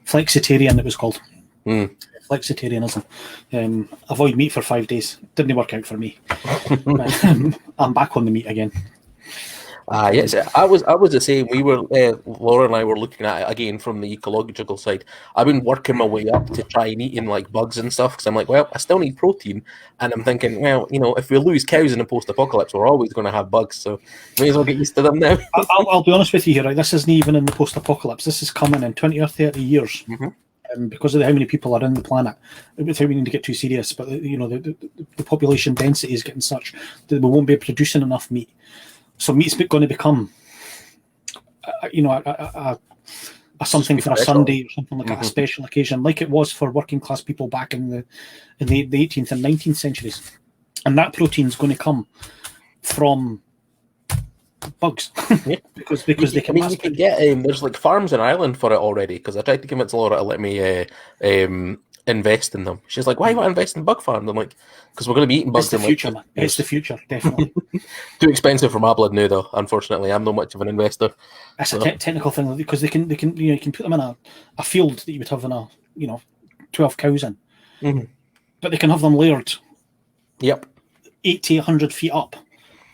Flexitarian, it was called. Flexitarianism. Avoid meat for 5 days. Didn't work out for me. I'm back on the meat again. Yes, I was the same. We were Laura and I were looking at it again from the ecological side. I've been working my way up to try and eating like bugs and stuff, because I'm like, well, I still need protein, and I'm thinking, well, if we lose cows in the post-apocalypse, we're always going to have bugs, so may as well get used to them now. I'll be honest with you here, right? This isn't even in the post-apocalypse. This is coming in 20 or 30 years. Because of how many people are on the planet, without we need to get too serious, but the population density is getting such that we won't be producing enough meat. So meat's going to become, a something for a Sunday or something like a special occasion, like it was for working class people back in the 18th and 19th centuries. And that protein's going to come from bugs, because they can. You can get there's like farms in Ireland for it already. Because I tried to convince Laura to let me invest in them. She's like, why do I invest in Bug Farm? I'm like, because we're going to be eating bugs. It's the future, man. It's the future, definitely. Too expensive for my blood now, though. Unfortunately, I'm not much of an investor. That's a technical thing because they can you can put them in a field that you would have in 12 cows in, but they can have them layered. Yep. 80, 100 feet up.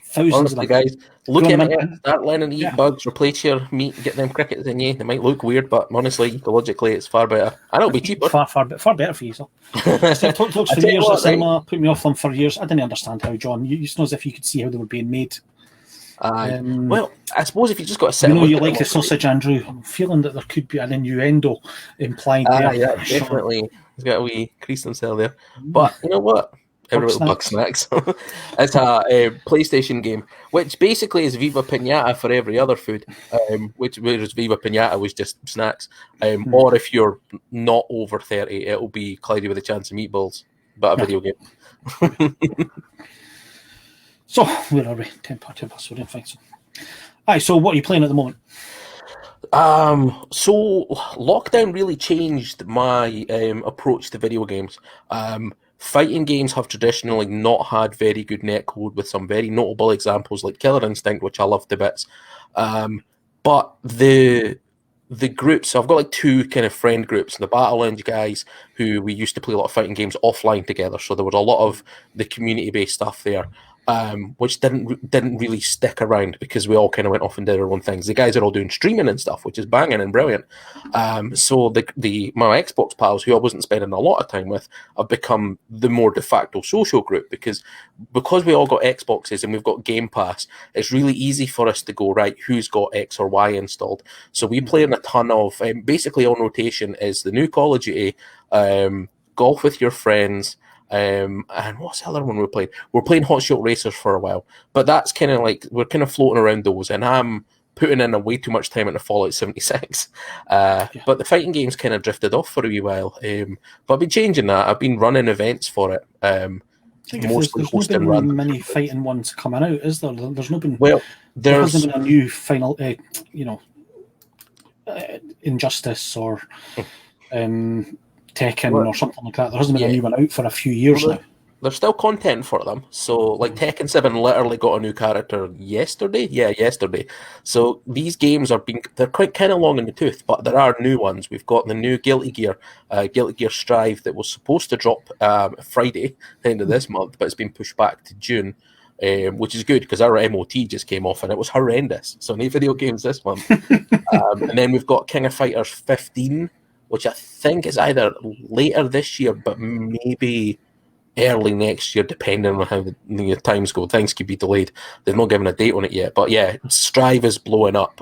Thousands Honestly, of them. guys, look at it. Start learning to eat bugs, replace your meat, get them crickets in you. They might look weird, but honestly, ecologically, it's far better. And it'll be cheaper. Far better for you. So. I've talked for years at cinema, put me off them for years. I didn't understand how, John. It's not as if you could see how they were being made. Well, I suppose if you just got to sit you like the sausage, Andrew. I'm feeling that there could be an innuendo implied there. Yeah, definitely. He's got a wee crease himself there. But you know what? Every little bug snacks. It's a PlayStation game, which basically is Viva Pinata for every other food, whereas Viva Pinata was just snacks. Or if you're not over 30, it'll be Cloudy with a Chance of Meatballs, but a video game. So, where are we? 10 past, so I didn't think so. Alright, so what are you playing at the moment? So lockdown really changed my approach to video games. Fighting games have traditionally not had very good netcode, with some very notable examples like Killer Instinct, which I love to bits. But the groups, so I've got like two kind of friend groups, the Battle Lounge guys, who we used to play a lot of fighting games offline together, so there was a lot of the community-based stuff there. Which didn't really stick around because we all kind of went off and did our own things. The guys are all doing streaming and stuff, which is banging and brilliant. So my Xbox pals, who I wasn't spending a lot of time with, have become the more de facto social group because we all got Xboxes and we've got Game Pass. It's really easy for us to go, right, who's got X or Y installed. So we play in a ton of basically on rotation is the new Call of Duty, Golf with Your Friends. And what's the other one we played? We're playing Hot Shot Racers for a while, but that's kind of like we're kind of floating around those, and I'm putting in way too much time into Fallout 76. But the fighting games kind of drifted off for a wee while. But I've been changing that. I've been running events for it. Mostly there's not been many fighting ones coming out, is there? There's not been. Well, there hasn't been a new final, Injustice or. Tekken or something like that. There hasn't been a new one out for a few years now. There's still content for them. So, like Tekken 7 literally got a new character yesterday. Yeah, yesterday. So these games they're quite kind of long in the tooth, but there are new ones. We've got the new Guilty Gear Strive that was supposed to drop Friday, the end of this month, but it's been pushed back to June. Which is good because our MOT just came off and it was horrendous. So no video games this month. And then we've got King of Fighters 15. Which I think is either later this year, but maybe early next year, depending on how the times go. Things could be delayed. They've not given a date on it yet. But yeah, Strive is blowing up.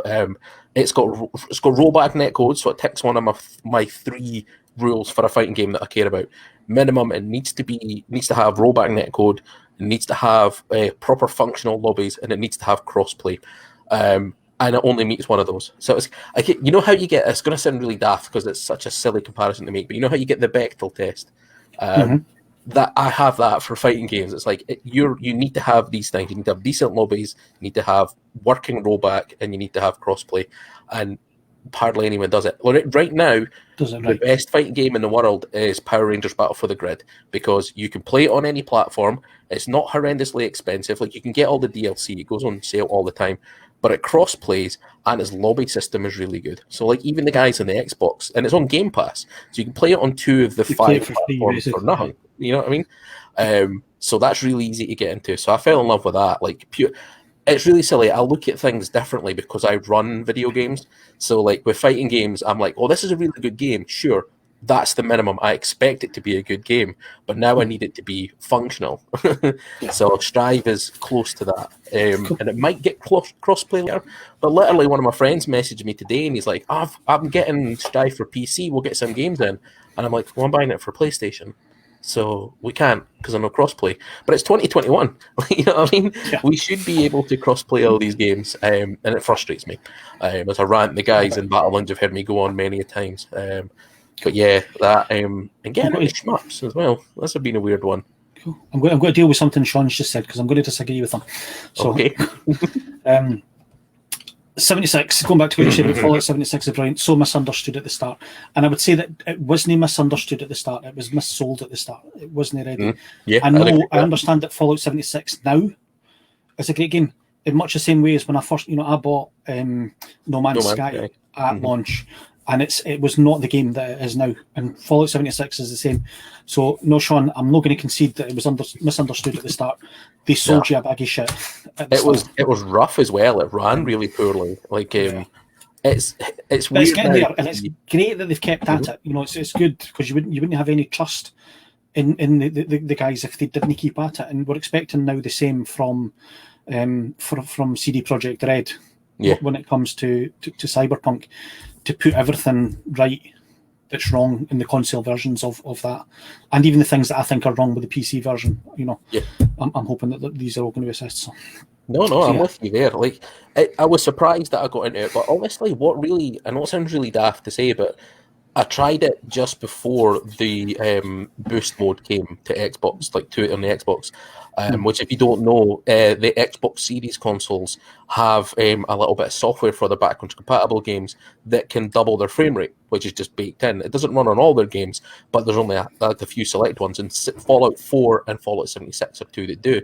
It's got rollback netcode, so it ticks one of my 3 rules for a fighting game that I care about. Minimum, it needs to have rollback netcode, it needs to have proper functional lobbies, and it needs to have crossplay. And it only meets one of those. So it's you know how you get, it's going to sound really daft because it's such a silly comparison to make, but you know how you get the Bechtel test? That I have that for fighting games. It's like you need to have these things. You need to have decent lobbies, you need to have working rollback, and you need to have crossplay. And hardly anyone does it. Well, right now, the best fighting game in the world is Power Rangers Battle for the Grid because you can play it on any platform. It's not horrendously expensive. Like you can get all the DLC. It goes on sale all the time. But it cross plays and its lobby system is really good. So like even the guys on the Xbox, and it's on Game Pass, so you can play it on 2 of the 5 platforms for nothing. You know what I mean? So that's really easy to get into. So I fell in love with that. Like it's really silly. I look at things differently because I run video games. So like with fighting games, I'm like, oh, this is a really good game. Sure. That's the minimum. I expect it to be a good game, but now I need it to be functional. So Strive is close to that. And it might get crossplay later, but literally one of my friends messaged me today and he's like, I'm getting Strive for PC, we'll get some games in. And I'm like, well, I'm buying it for PlayStation. So we can't because I'm no crossplay. But it's 2021. You know what I mean? Yeah. We should be able to crossplay all these games, and it frustrates me. As a rant, the guys in Battle Lounge have heard me go on many a times. But yeah, that and getting into shmups as well. That's been a weird one. Cool. I'm going to deal with something Sean's just said because I'm going to disagree with him. So, okay. 76, going back to what you said about Fallout 76 is brilliant, so misunderstood at the start. And I would say that it wasn't misunderstood at the start, it was missold at the start. It wasn't ready. Yeah, I understand that Fallout 76 now is a great game, in much the same way as when I first, I bought No Man's Sky at launch, and it was not the game that it is now. And Fallout 76 is the same. So, no, Sean, I'm not going to concede that it was misunderstood at the start. They sold you a bag of shit. It was rough as well. It ran really poorly. Like it's but weird it's getting there, and it's great that they've kept at it. It's good, because you wouldn't have any trust in the guys if they didn't keep at it. And we're expecting now the same from CD Projekt Red when it comes to Cyberpunk, to put everything right that's wrong in the console versions of that, and even the things that I think are wrong with the PC version. I'm hoping that these are all going to assist. So. No, I'm with you there. Like, I was surprised that I got into it, but honestly, I know it sounds really daft to say, but I tried it just before the boost mode came to Xbox, like to it on the Xbox, which, if you don't know, the Xbox Series consoles have a little bit of software for the backwards compatible games that can double their frame rate, which is just baked in. It doesn't run on all their games, but there's only a few select ones, and Fallout 4 and Fallout 76 are two that do.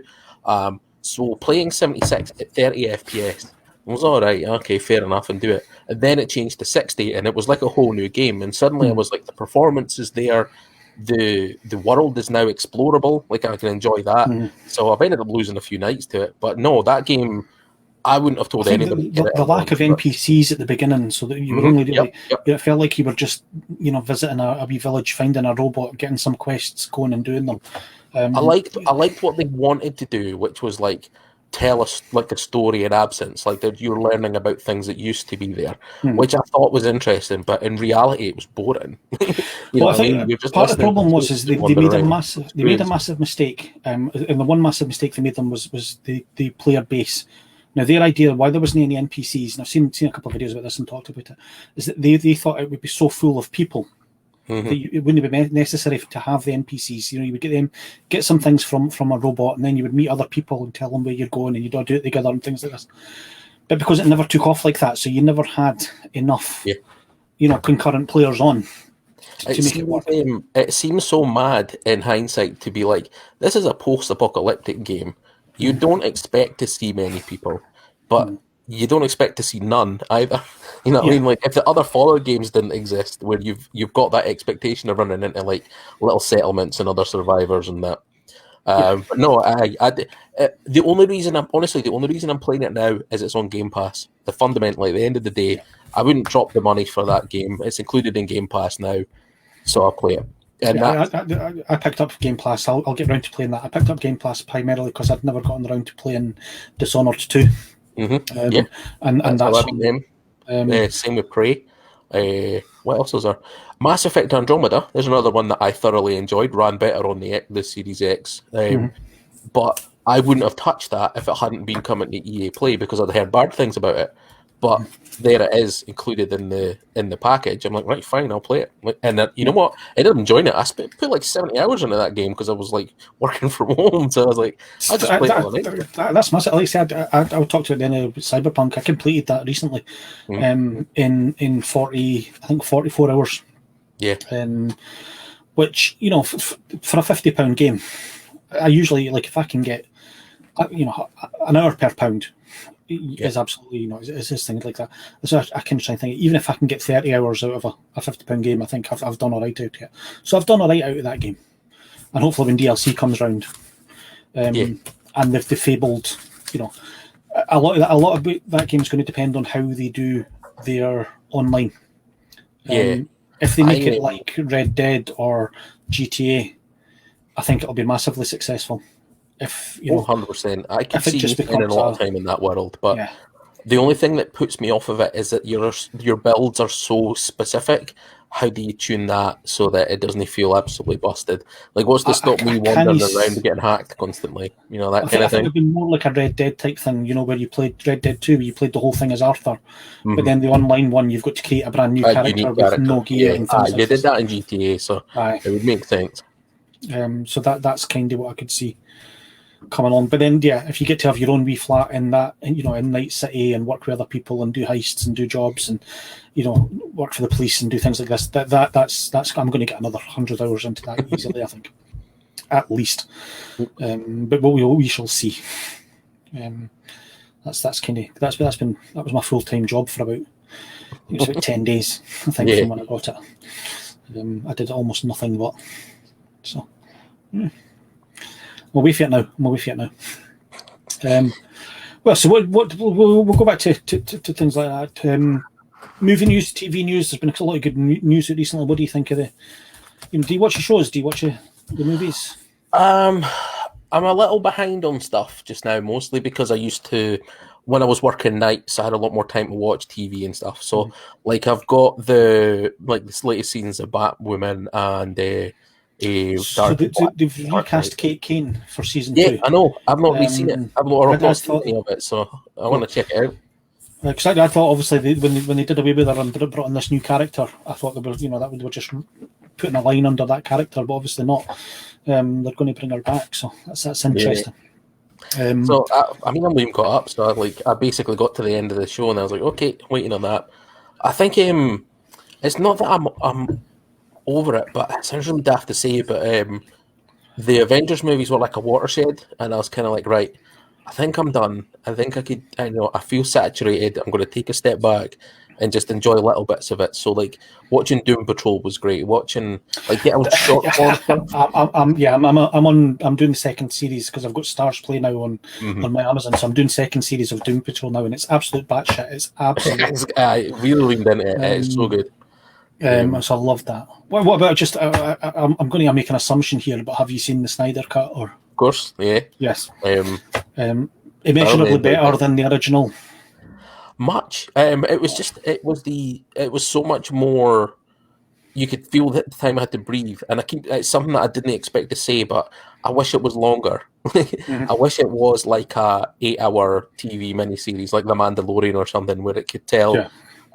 So playing 76 at 30 FPS was all right, okay, fair enough, and do it. And then it changed to 60, and it was like a whole new game. And suddenly I was like, the performance is there, the world is now explorable. Like, I can enjoy that. So I've ended up losing a few nights to it. But no, that game, I wouldn't have told anybody. The lack of NPCs at the beginning, so that you were only really, it felt like you were just, visiting a wee village, finding a robot, getting some quests, going and doing them. I liked what they wanted to do, which was like tell us like a story in absence, like that you're learning about things that used to be there, which I thought was interesting, but in reality it was boring. I think part of the problem was they made a massive mistake, and the one massive mistake they made was the player base. Now, their idea why there wasn't any NPCs, and I've seen a couple of videos about this and talked about it, is that they thought it would be so full of people that it wouldn't be necessary to have the NPCs. You would get some things from a robot, and then you would meet other people and tell them where you're going, and you'd all do it together and things like this. But because it never took off like that, so you never had enough, concurrent players on to make it work. It seems so mad in hindsight to be like, this is a post-apocalyptic game. You don't expect to see many people, but you don't expect to see none either. You know what I mean? Like, if the other Fallout games didn't exist, where you've got that expectation of running into like little settlements and other survivors and that. But no, the only reason I'm playing it now is it's on Game Pass. Fundamentally, at the end of the day, I wouldn't drop the money for that game. It's included in Game Pass now, so I'll play it. And I picked up Game Pass. I'll get around to playing that. I picked up Game Pass primarily because I'd never gotten around to playing Dishonored 2. And that's same with Prey. What else is there? Mass Effect Andromeda. There's another one that I thoroughly enjoyed. Ran better on the Series X, but I wouldn't have touched that if it hadn't been coming to EA Play, because I'd heard bad things about it. But there it is, included in the package. I'm like, right, fine, I'll play it. And you know what? I didn't enjoy it. I put like 70 hours into that game because I was like working from home. So I was like, I just played it. That's massive. Like I said, I'll talk to it then about Cyberpunk. I completed that recently, in 44 hours. Yeah. Which, for a £50 game, I usually, like, if I can get, an hour per pound. Is absolutely, it's this thing like that. So I can try and think, even if I can get 30 hours out of a £50 game, I think I've done all right out of it. So I've done all right out of that game, and hopefully when DLC comes round, and they've fabled, a lot of that game is going to depend on how they do their online. If they make it like Red Dead or GTA, I think it'll be massively successful. If 100%, I can see you spending a lot of time in that world, but the only thing that puts me off of it is that your builds are so specific. How do you tune that so that it doesn't feel absolutely busted? Like, what's to stop me wandering around getting hacked constantly? That kind of thing. It would be more like a Red Dead type thing, where you played Red Dead 2, where you played the whole thing as Arthur, but then the online one, you've got to create a brand new character with no gear and things. You did that in GTA, so it would make sense. So that's kind of what I could see. come along. But then, yeah, if you get to have your own wee flat in that, you know, in Night City and work with other people and do heists and do jobs and, you know, work for the police and do things like this, that's I'm going to get another 100 hours into that easily, I think, at least. But we shall see. That was my full-time job for about 10 days, I think, from when I got it. I did almost nothing but so. We'll wait for it now. Well, so we'll go back to things like that. Movie news, TV news. There's been a lot of good news recently. What do you think of do you watch the shows? Do you watch the movies? I'm a little behind on stuff just now, mostly because I used to, when I was working nights, I had a lot more time to watch TV and stuff. So, like, I've got the latest seasons of Batwoman and so they've recast Kate Kane for season 2. Yeah, I know. I've not really seen it. I've not seen any of it, so I want to check it out. Because I thought, obviously, when they did away with her and brought in this new character, I thought they were, you know, that they were just putting a line under that character, but obviously not. They're going to bring her back, so that's interesting. Yeah. So I'm even caught up. So I basically got to the end of the show, and I was like, okay, waiting on that. I think it's not that I'm over it, but it sounds really daft to say, but the Avengers movies were like a watershed, and I was kind of like, right, I think I'm done. I think I feel saturated. I'm going to take a step back and just enjoy little bits of it. So, like, watching Doom Patrol was great. Watching, like, getting short form stuff. I'm doing the second series because I've got Stars Play now on my Amazon, so I'm doing second series of Doom Patrol now, and it's absolute batshit. It's absolute. I really leaned into it. It's so good. So I love that. What about just? I'm going to make an assumption here, but have you seen the Snyder Cut? Or of course, yeah. Yes. Immeasurably better than the original. Much. It was so much more. You could feel that the time I had to breathe, and it's something that I didn't expect to say, but I wish it was longer. I wish it was like a 8-hour TV miniseries, like The Mandalorian or something, where it could tell. Yeah.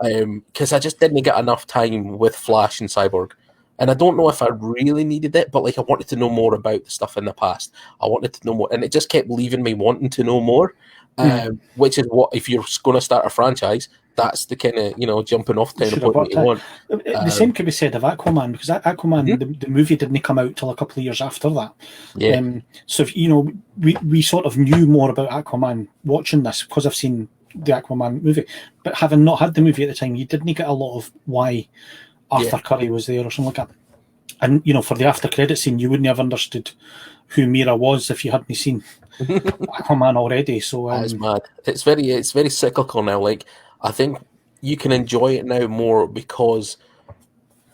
Because I just didn't get enough time with Flash and Cyborg. And I don't know if I really needed it, but like I wanted to know more about the stuff in the past. I wanted to know more, and it just kept leaving me wanting to know more, which is what, if you're going to start a franchise, that's the kind of, jumping off kind of point that you want. The same could be said of Aquaman, because Aquaman, the movie didn't come out till a couple of years after that. Yeah. So, we sort of knew more about Aquaman watching this because I've seen the Aquaman movie, but having not had the movie at the time, you didn't get a lot of why Arthur Curry was there or something like that. And for the after credit scene, you wouldn't have understood who Mira was if you hadn't seen Aquaman already. So that's mad. It's very cyclical now. Like, I think you can enjoy it now more because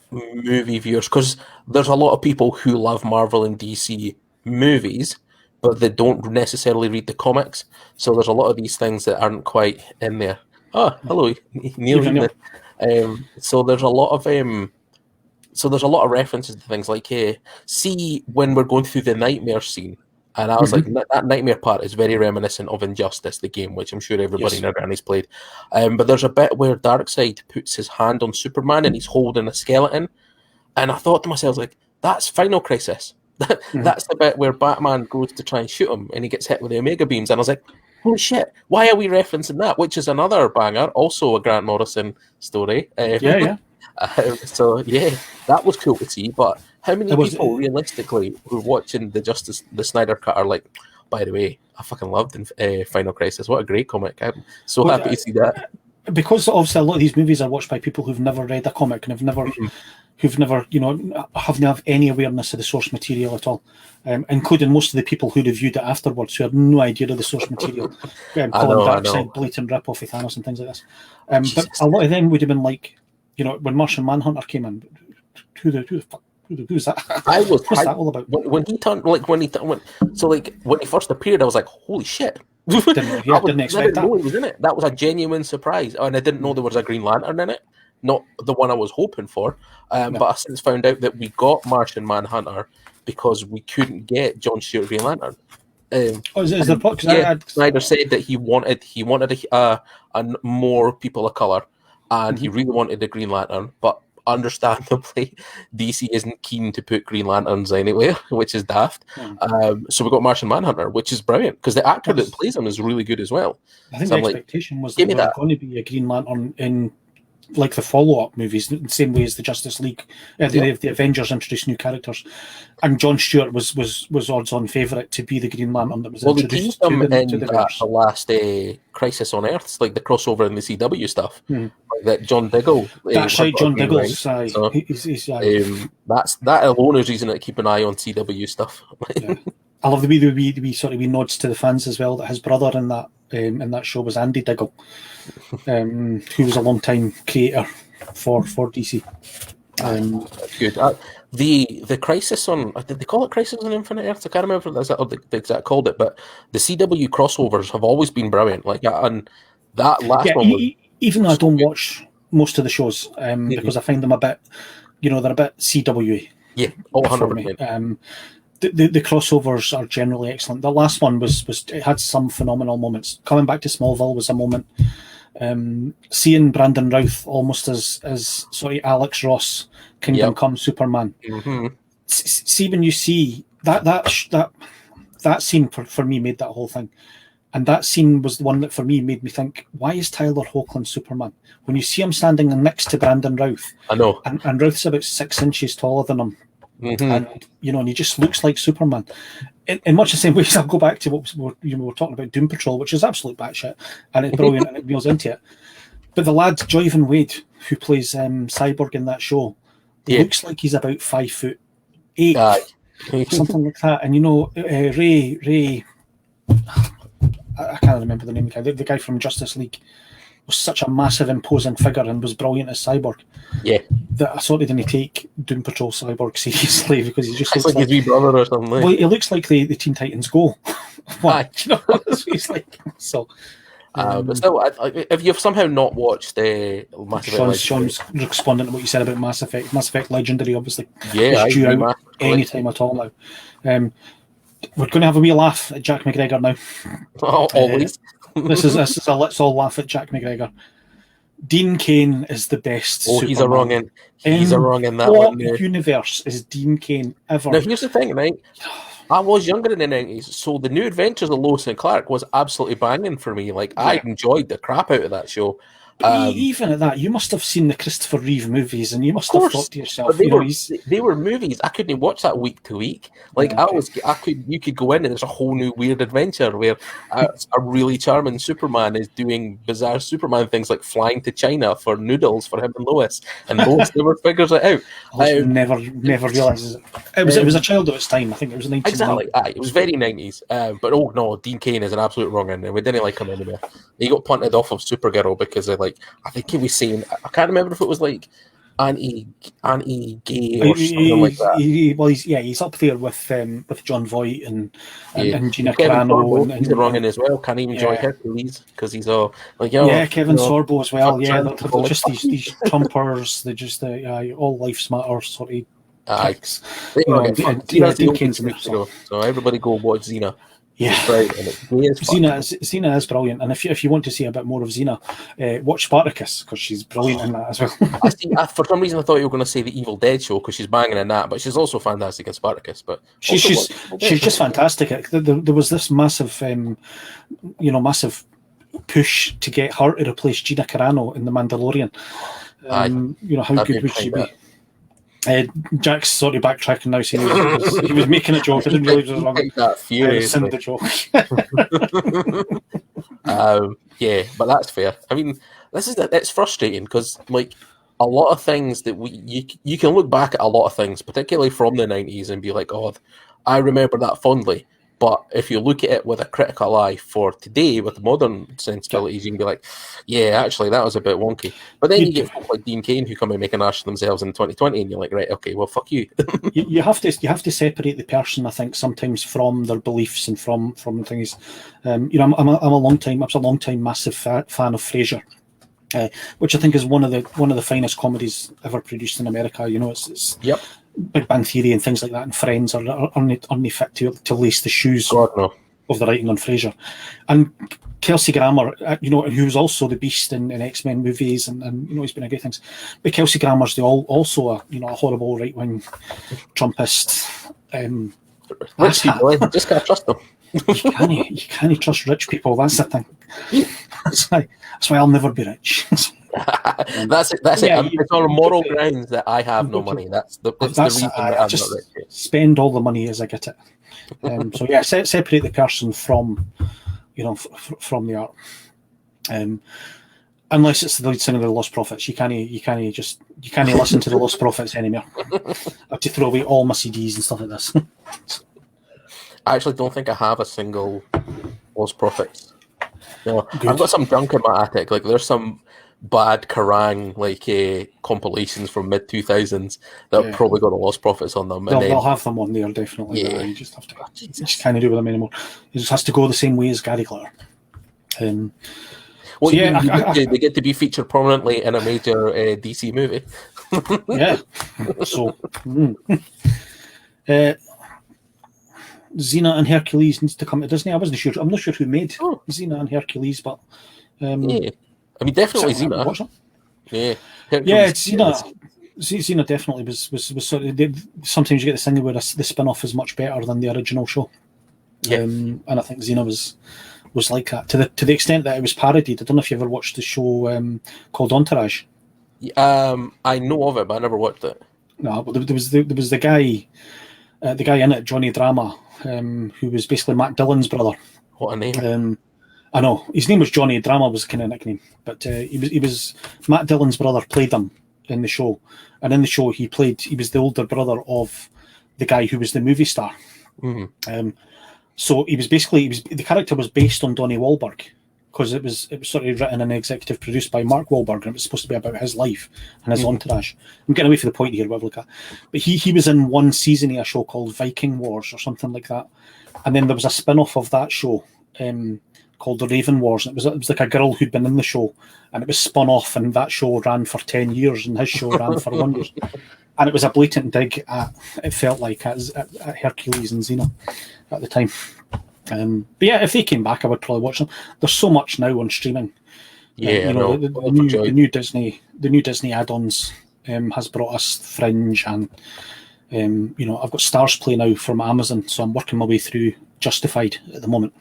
movie viewers, because there's a lot of people who love Marvel and DC movies, but they don't necessarily read the comics. So there's a lot of these things that aren't quite in there. Oh, hello, Neil. So there's a lot of references to things like, see when we're going through the nightmare scene, and I was like, that nightmare part is very reminiscent of Injustice, the game, which I'm sure everybody in our granny's played. But there's a bit where Darkseid puts his hand on Superman and he's holding a skeleton, and I thought to myself, like, that's Final Crisis. That's the bit where Batman goes to try and shoot him and he gets hit with the Omega beams, and I was like, holy shit, why are we referencing that? Which is another banger, also a Grant Morrison story. So yeah, that was cool to see. But how many people realistically who are watching the Snyder Cut are like, by the way, I fucking loved Final Crisis. What a great comic. I'm so happy to see that. Because obviously a lot of these movies are watched by people who've never read a comic and who've never, haven't have any awareness of the source material at all, including most of the people who reviewed it afterwards who had no idea of the source material, calling Darkseid blatant rip-off of Thanos and things like this. But a lot of them would have been like, when Martian Manhunter came in, who's that? I was What's that all about? When he first appeared, I was like, holy shit. Didn't expect that. Know he was in it. That was a genuine surprise, and I didn't know there was a Green Lantern in it. Not the one I was hoping for, but I since found out that we got Martian Manhunter because we couldn't get John Stewart Green Lantern. Is there plot? Snyder said that he wanted a more people of color, and he really wanted a Green Lantern, but understandably, DC isn't keen to put Green Lanterns anywhere, which is daft. So we got Martian Manhunter, which is brilliant because the actor that plays him is really good as well. I think the expectation was that there was going to be a Green Lantern in like the follow-up movies, the same way as the Justice League, the Avengers introduced new characters, and Jon Stewart was odds-on favourite to be the Green Lantern that was introduced to the last Crisis on Earth, like the crossover in the CW stuff, like that John Diggle. That's right, John Diggle's. So, that alone is reason to keep an eye on CW stuff. I love the wee sort of wee nods to the fans as well. That his brother in that show was Andy Diggle, who was a long time creator for DC. Good. The Crisis on, did they call it Crisis on Infinite Earths? I can't remember if that's what they exactly called it, but the CW crossovers have always been brilliant. Like, and that last one was, even though I don't watch most of the shows, because I find them a bit, they're a bit CW. Yeah, 100%. The crossovers are generally excellent. The last one was it had some phenomenal moments. Coming back to Smallville was a moment. Seeing Brandon Routh almost as Alex Ross, Kingdom Come Superman. See when you see that scene for me made that whole thing, and that scene was the one that for me made me think, why is Tyler Hoechlin Superman? When you see him standing next to Brandon Routh, I know, and Routh's about 6 inches taller than him. And he just looks like Superman. In much the same way as I'll go back to what we were talking about, Doom Patrol, which is absolute batshit, and it's brilliant and it wheels into it. But the lad Joyvan Wade, who plays Cyborg in that show, looks like he's about 5'8", something like that. And Ray, I can't remember the name of the guy from Justice League, was such a massive, imposing figure and was brilliant as Cyborg. Yeah, that I sort of didn't take Doom Patrol Cyborg seriously because he just looks like his wee brother or something. Well, he looks like the Teen Titans Go. That's what he's like. So, but still, if you've somehow not watched Mass Effect, Sean's responding to what you said about Mass Effect. Mass Effect Legendary, obviously, is due out any time at all now. We're going to have a wee laugh at Jack McGregor now. Always. This is a let's all laugh at Jack McGregor. Dean Cain is the best. Superman. He's a wrong in. He's a wrong in that one. What universe is Dean Cain ever? Now here's the thing, right? I was younger in the 90s, so the New Adventures of Lois and Clark was absolutely banging for me. Like, I enjoyed the crap out of that show. Even at that, you must have seen the Christopher Reeve movies, and you must have thought to yourself, they were movies. I couldn't watch that week to week. Like you could go in and there's a whole new weird adventure where a really charming Superman is doing bizarre Superman things like flying to China for noodles for him and Lois, and Lois never figures it out. Never realizes it. It was a child of its time. I think it was 1990s. Exactly. It was very 90s. But oh no, Dean Cain is an absolute wrong end, and we didn't like him anyway. He got punted off of Supergirl because of I think he was saying, I can't remember if it was like anti-gay or something like that. He's up there with John Voight and Gina Carano. He's wrong in as well. Can't even enjoy Hercules because he's all like, Kevin Sorbo as well. Yeah, they're just these Trumpers. They're just all lives matter sort of. Dean Cain's in there, so everybody go watch Xena. Yeah, right. Xena is brilliant, and if you want to see a bit more of Xena, watch Spartacus because she's brilliant in that as well. For some reason, I thought you were going to say the Evil Dead show because she's banging in that, but she's also fantastic in Spartacus. But she's just fantastic. There was this massive, massive push to get her to replace Gina Carano in The Mandalorian. How good would she be? Jack's sort of backtracking now, saying he was making a joke. I didn't realize it was wrong. The joke. But that's fair. I mean, it's frustrating because like a lot of things that you can look back at a lot of things, particularly from the 90s, and be like, oh, I remember that fondly. But if you look at it with a critical eye for today, with modern sensibilities, you can be like, yeah, actually, that was a bit wonky. But then you get folk like Dean Cain who come and make an ass of themselves in 2020, and you're like, right, okay, well, fuck you. you have to separate the person, I think, sometimes from their beliefs and from things. I'm a long time massive fan of Frasier. Which I think is one of the finest comedies ever produced in America. It's yep. Big Bang Theory and things like that, and Friends are only fit to lace the shoes of the writing on Frasier. And Kelsey Grammer, who was also the Beast in X-Men movies, and he's been in great things. But Kelsey Grammer's also a horrible right-wing Trumpist. Rich people, you just can't trust them. You can't trust rich people. That's the thing. That's why I'll never be rich. That's it. It's on moral grounds that I have no money. That's the reason that I'm not rich. Spend all the money as I get it. So yeah, separate the person from from the art. Unless it's the lead singer of the Lost Prophets, you can't listen to the Lost Prophets anymore. I have to throw away all my CDs and stuff like this. I actually don't think I have a single Lost Prophets. No, I've got some junk in my attic. Like there's some bad Kerrang compilations from mid 2000s that have probably got the Lost Prophets on them. They'll have them on there definitely. Yeah. You just have to. You just can't do with them anymore. It just has to go the same way as Gary Glitter. Well, they get to be featured prominently in a major DC movie. Yeah. So, Xena and Hercules needs to come to Disney. I wasn't sure. I'm not sure who made Xena and Hercules, but yeah, I mean definitely Xena. Yeah, Xena definitely was sort of. Sometimes you get this thing where the spin-off is much better than the original show. Yeah. And I think Xena was like that to the extent that it was parodied. I don't know if you ever watched the show called Entourage. I know of it, but I never watched it. No, but there was the guy in it, Johnny Drama, who was basically Matt Dillon's brother. What a name! I know his name was Johnny Drama, was kind of nickname, but he was Matt Dillon's brother. Played him in the show, and in the show he was the older brother of the guy who was the movie star. Mm-hmm. So the character was based on Donnie Wahlberg, because it was sort of written and executive produced by Mark Wahlberg, and it was supposed to be about his life and his entourage. I'm getting away from the point here, but he was in one season of a show called Viking Wars or something like that, and then there was a spin-off of that show called The Raven Wars, and it was like a girl who'd been in the show, and it was spun off, and that show ran for 10 years, and his show ran for 1 year. And it was a blatant dig at Hercules and Xena at the time. But yeah, if they came back, I would probably watch them. There's so much now on streaming. Yeah, the new Disney add-ons has brought us Fringe, and I've got Stars Play now from Amazon, so I'm working my way through Justified at the moment.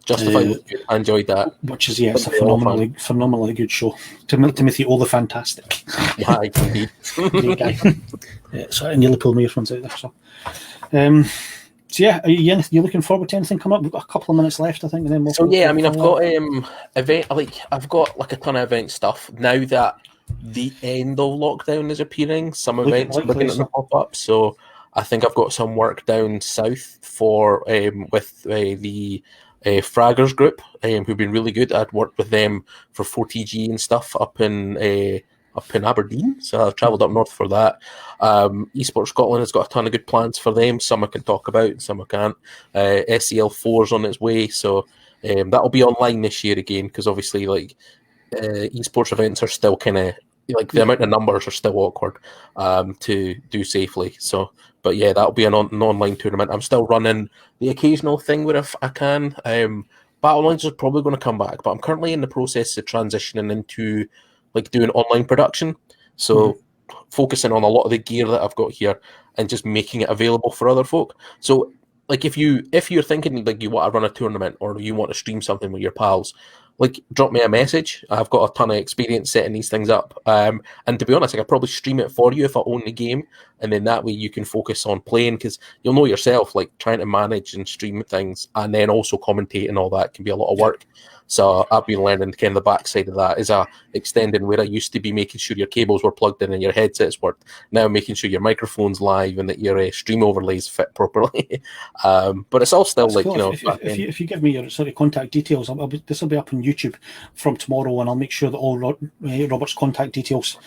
Justified, I enjoyed that. Which is it's a phenomenally good show. Timothy Fantastic. Yeah, indeed. Great guy. So I nearly pulled my earphones out there. So yeah, are you looking forward to anything coming up? We've got a couple of minutes left, I think, and then I've got I've got like a ton of event stuff now that the end of lockdown is appearing. Some events are beginning to pop up, so I think I've got some work down south for with the Fraggers group, who've been really good. I'd worked with them for 4TG and stuff up in Aberdeen, so I've travelled up north for that. Esports Scotland has got a ton of good plans for them. Some I can talk about, some I can't. SEL4 is on its way, so that'll be online this year again, because obviously esports events are still kind of the amount of numbers are still awkward to do safely. So, but yeah, that'll be an online tournament. I'm still running the occasional thing where if I can. Battle Lines is probably going to come back, but I'm currently in the process of transitioning into doing online production. So focusing on a lot of the gear that I've got here and just making it available for other folk. So if you're thinking you want to run a tournament or you want to stream something with your pals, drop me a message. I've got a ton of experience setting these things up. And to be honest, I could probably stream it for you if I own the game. And then that way you can focus on playing, because you'll know yourself, trying to manage and stream things and then also commentate and all that can be a lot of work. So I've been learning kind of the backside of that is extending where I used to be making sure your cables were plugged in and your headsets worked. Now making sure your microphone's live and that your stream overlays fit properly. But it's all still cool. If you give me your contact details, this will be up on YouTube from tomorrow, and I'll make sure that all Robert's contact details.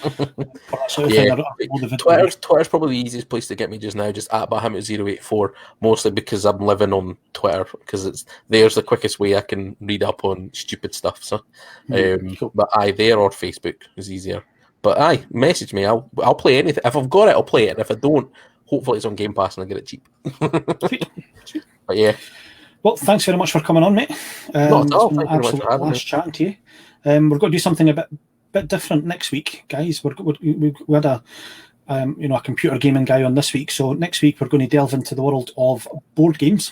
Twitter's probably the easiest place to get me just now, just at Bahamut084, mostly because I'm living on Twitter, because there's the quickest way I can read up on stupid stuff. So, cool. But there or Facebook is easier. But message me. I'll play anything. If I've got it, I'll play it. And if I don't, hopefully it's on Game Pass and I get it cheap. But yeah. Well, thanks very much for coming on, mate. Not at all. It's been Thank an you very much absolute for having me. blast chatting to you. We're going to do something a bit different next week, guys. We had a computer gaming guy on this week, so next week we're going to delve into the world of board games,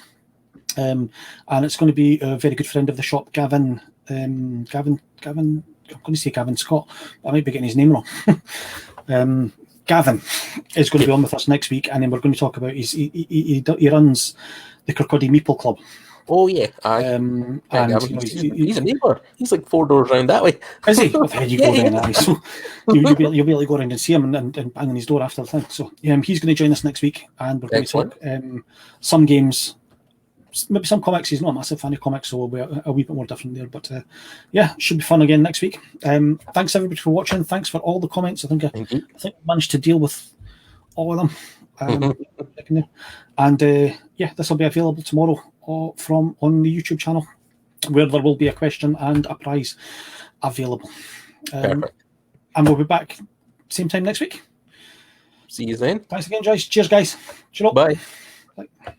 and it's going to be a very good friend of the shop, Gavin. I'm going to say Gavin Scott, but I might be getting his name wrong. Gavin is going to be on with us next week, and then we're going to talk about he runs the Kirkcaldy Meeple Club. Oh yeah, and he's a neighbour. He's like 4 doors round that way. Is he? Well, there you go then. So you'll be able to go around and see him and bang on his door after the thing. So he's going to join us next week, and we're going to talk some games, maybe some comics. He's not a massive fan of comics, so we'll be a wee bit more different there. But should be fun again next week. Thanks everybody for watching. Thanks for all the comments. I think I managed to deal with all of them. And this will be available tomorrow on the YouTube channel, where there will be a question and a prize available. And we'll be back same time next week. See you then. Thanks again, guys. Cheers, guys. Bye. Bye.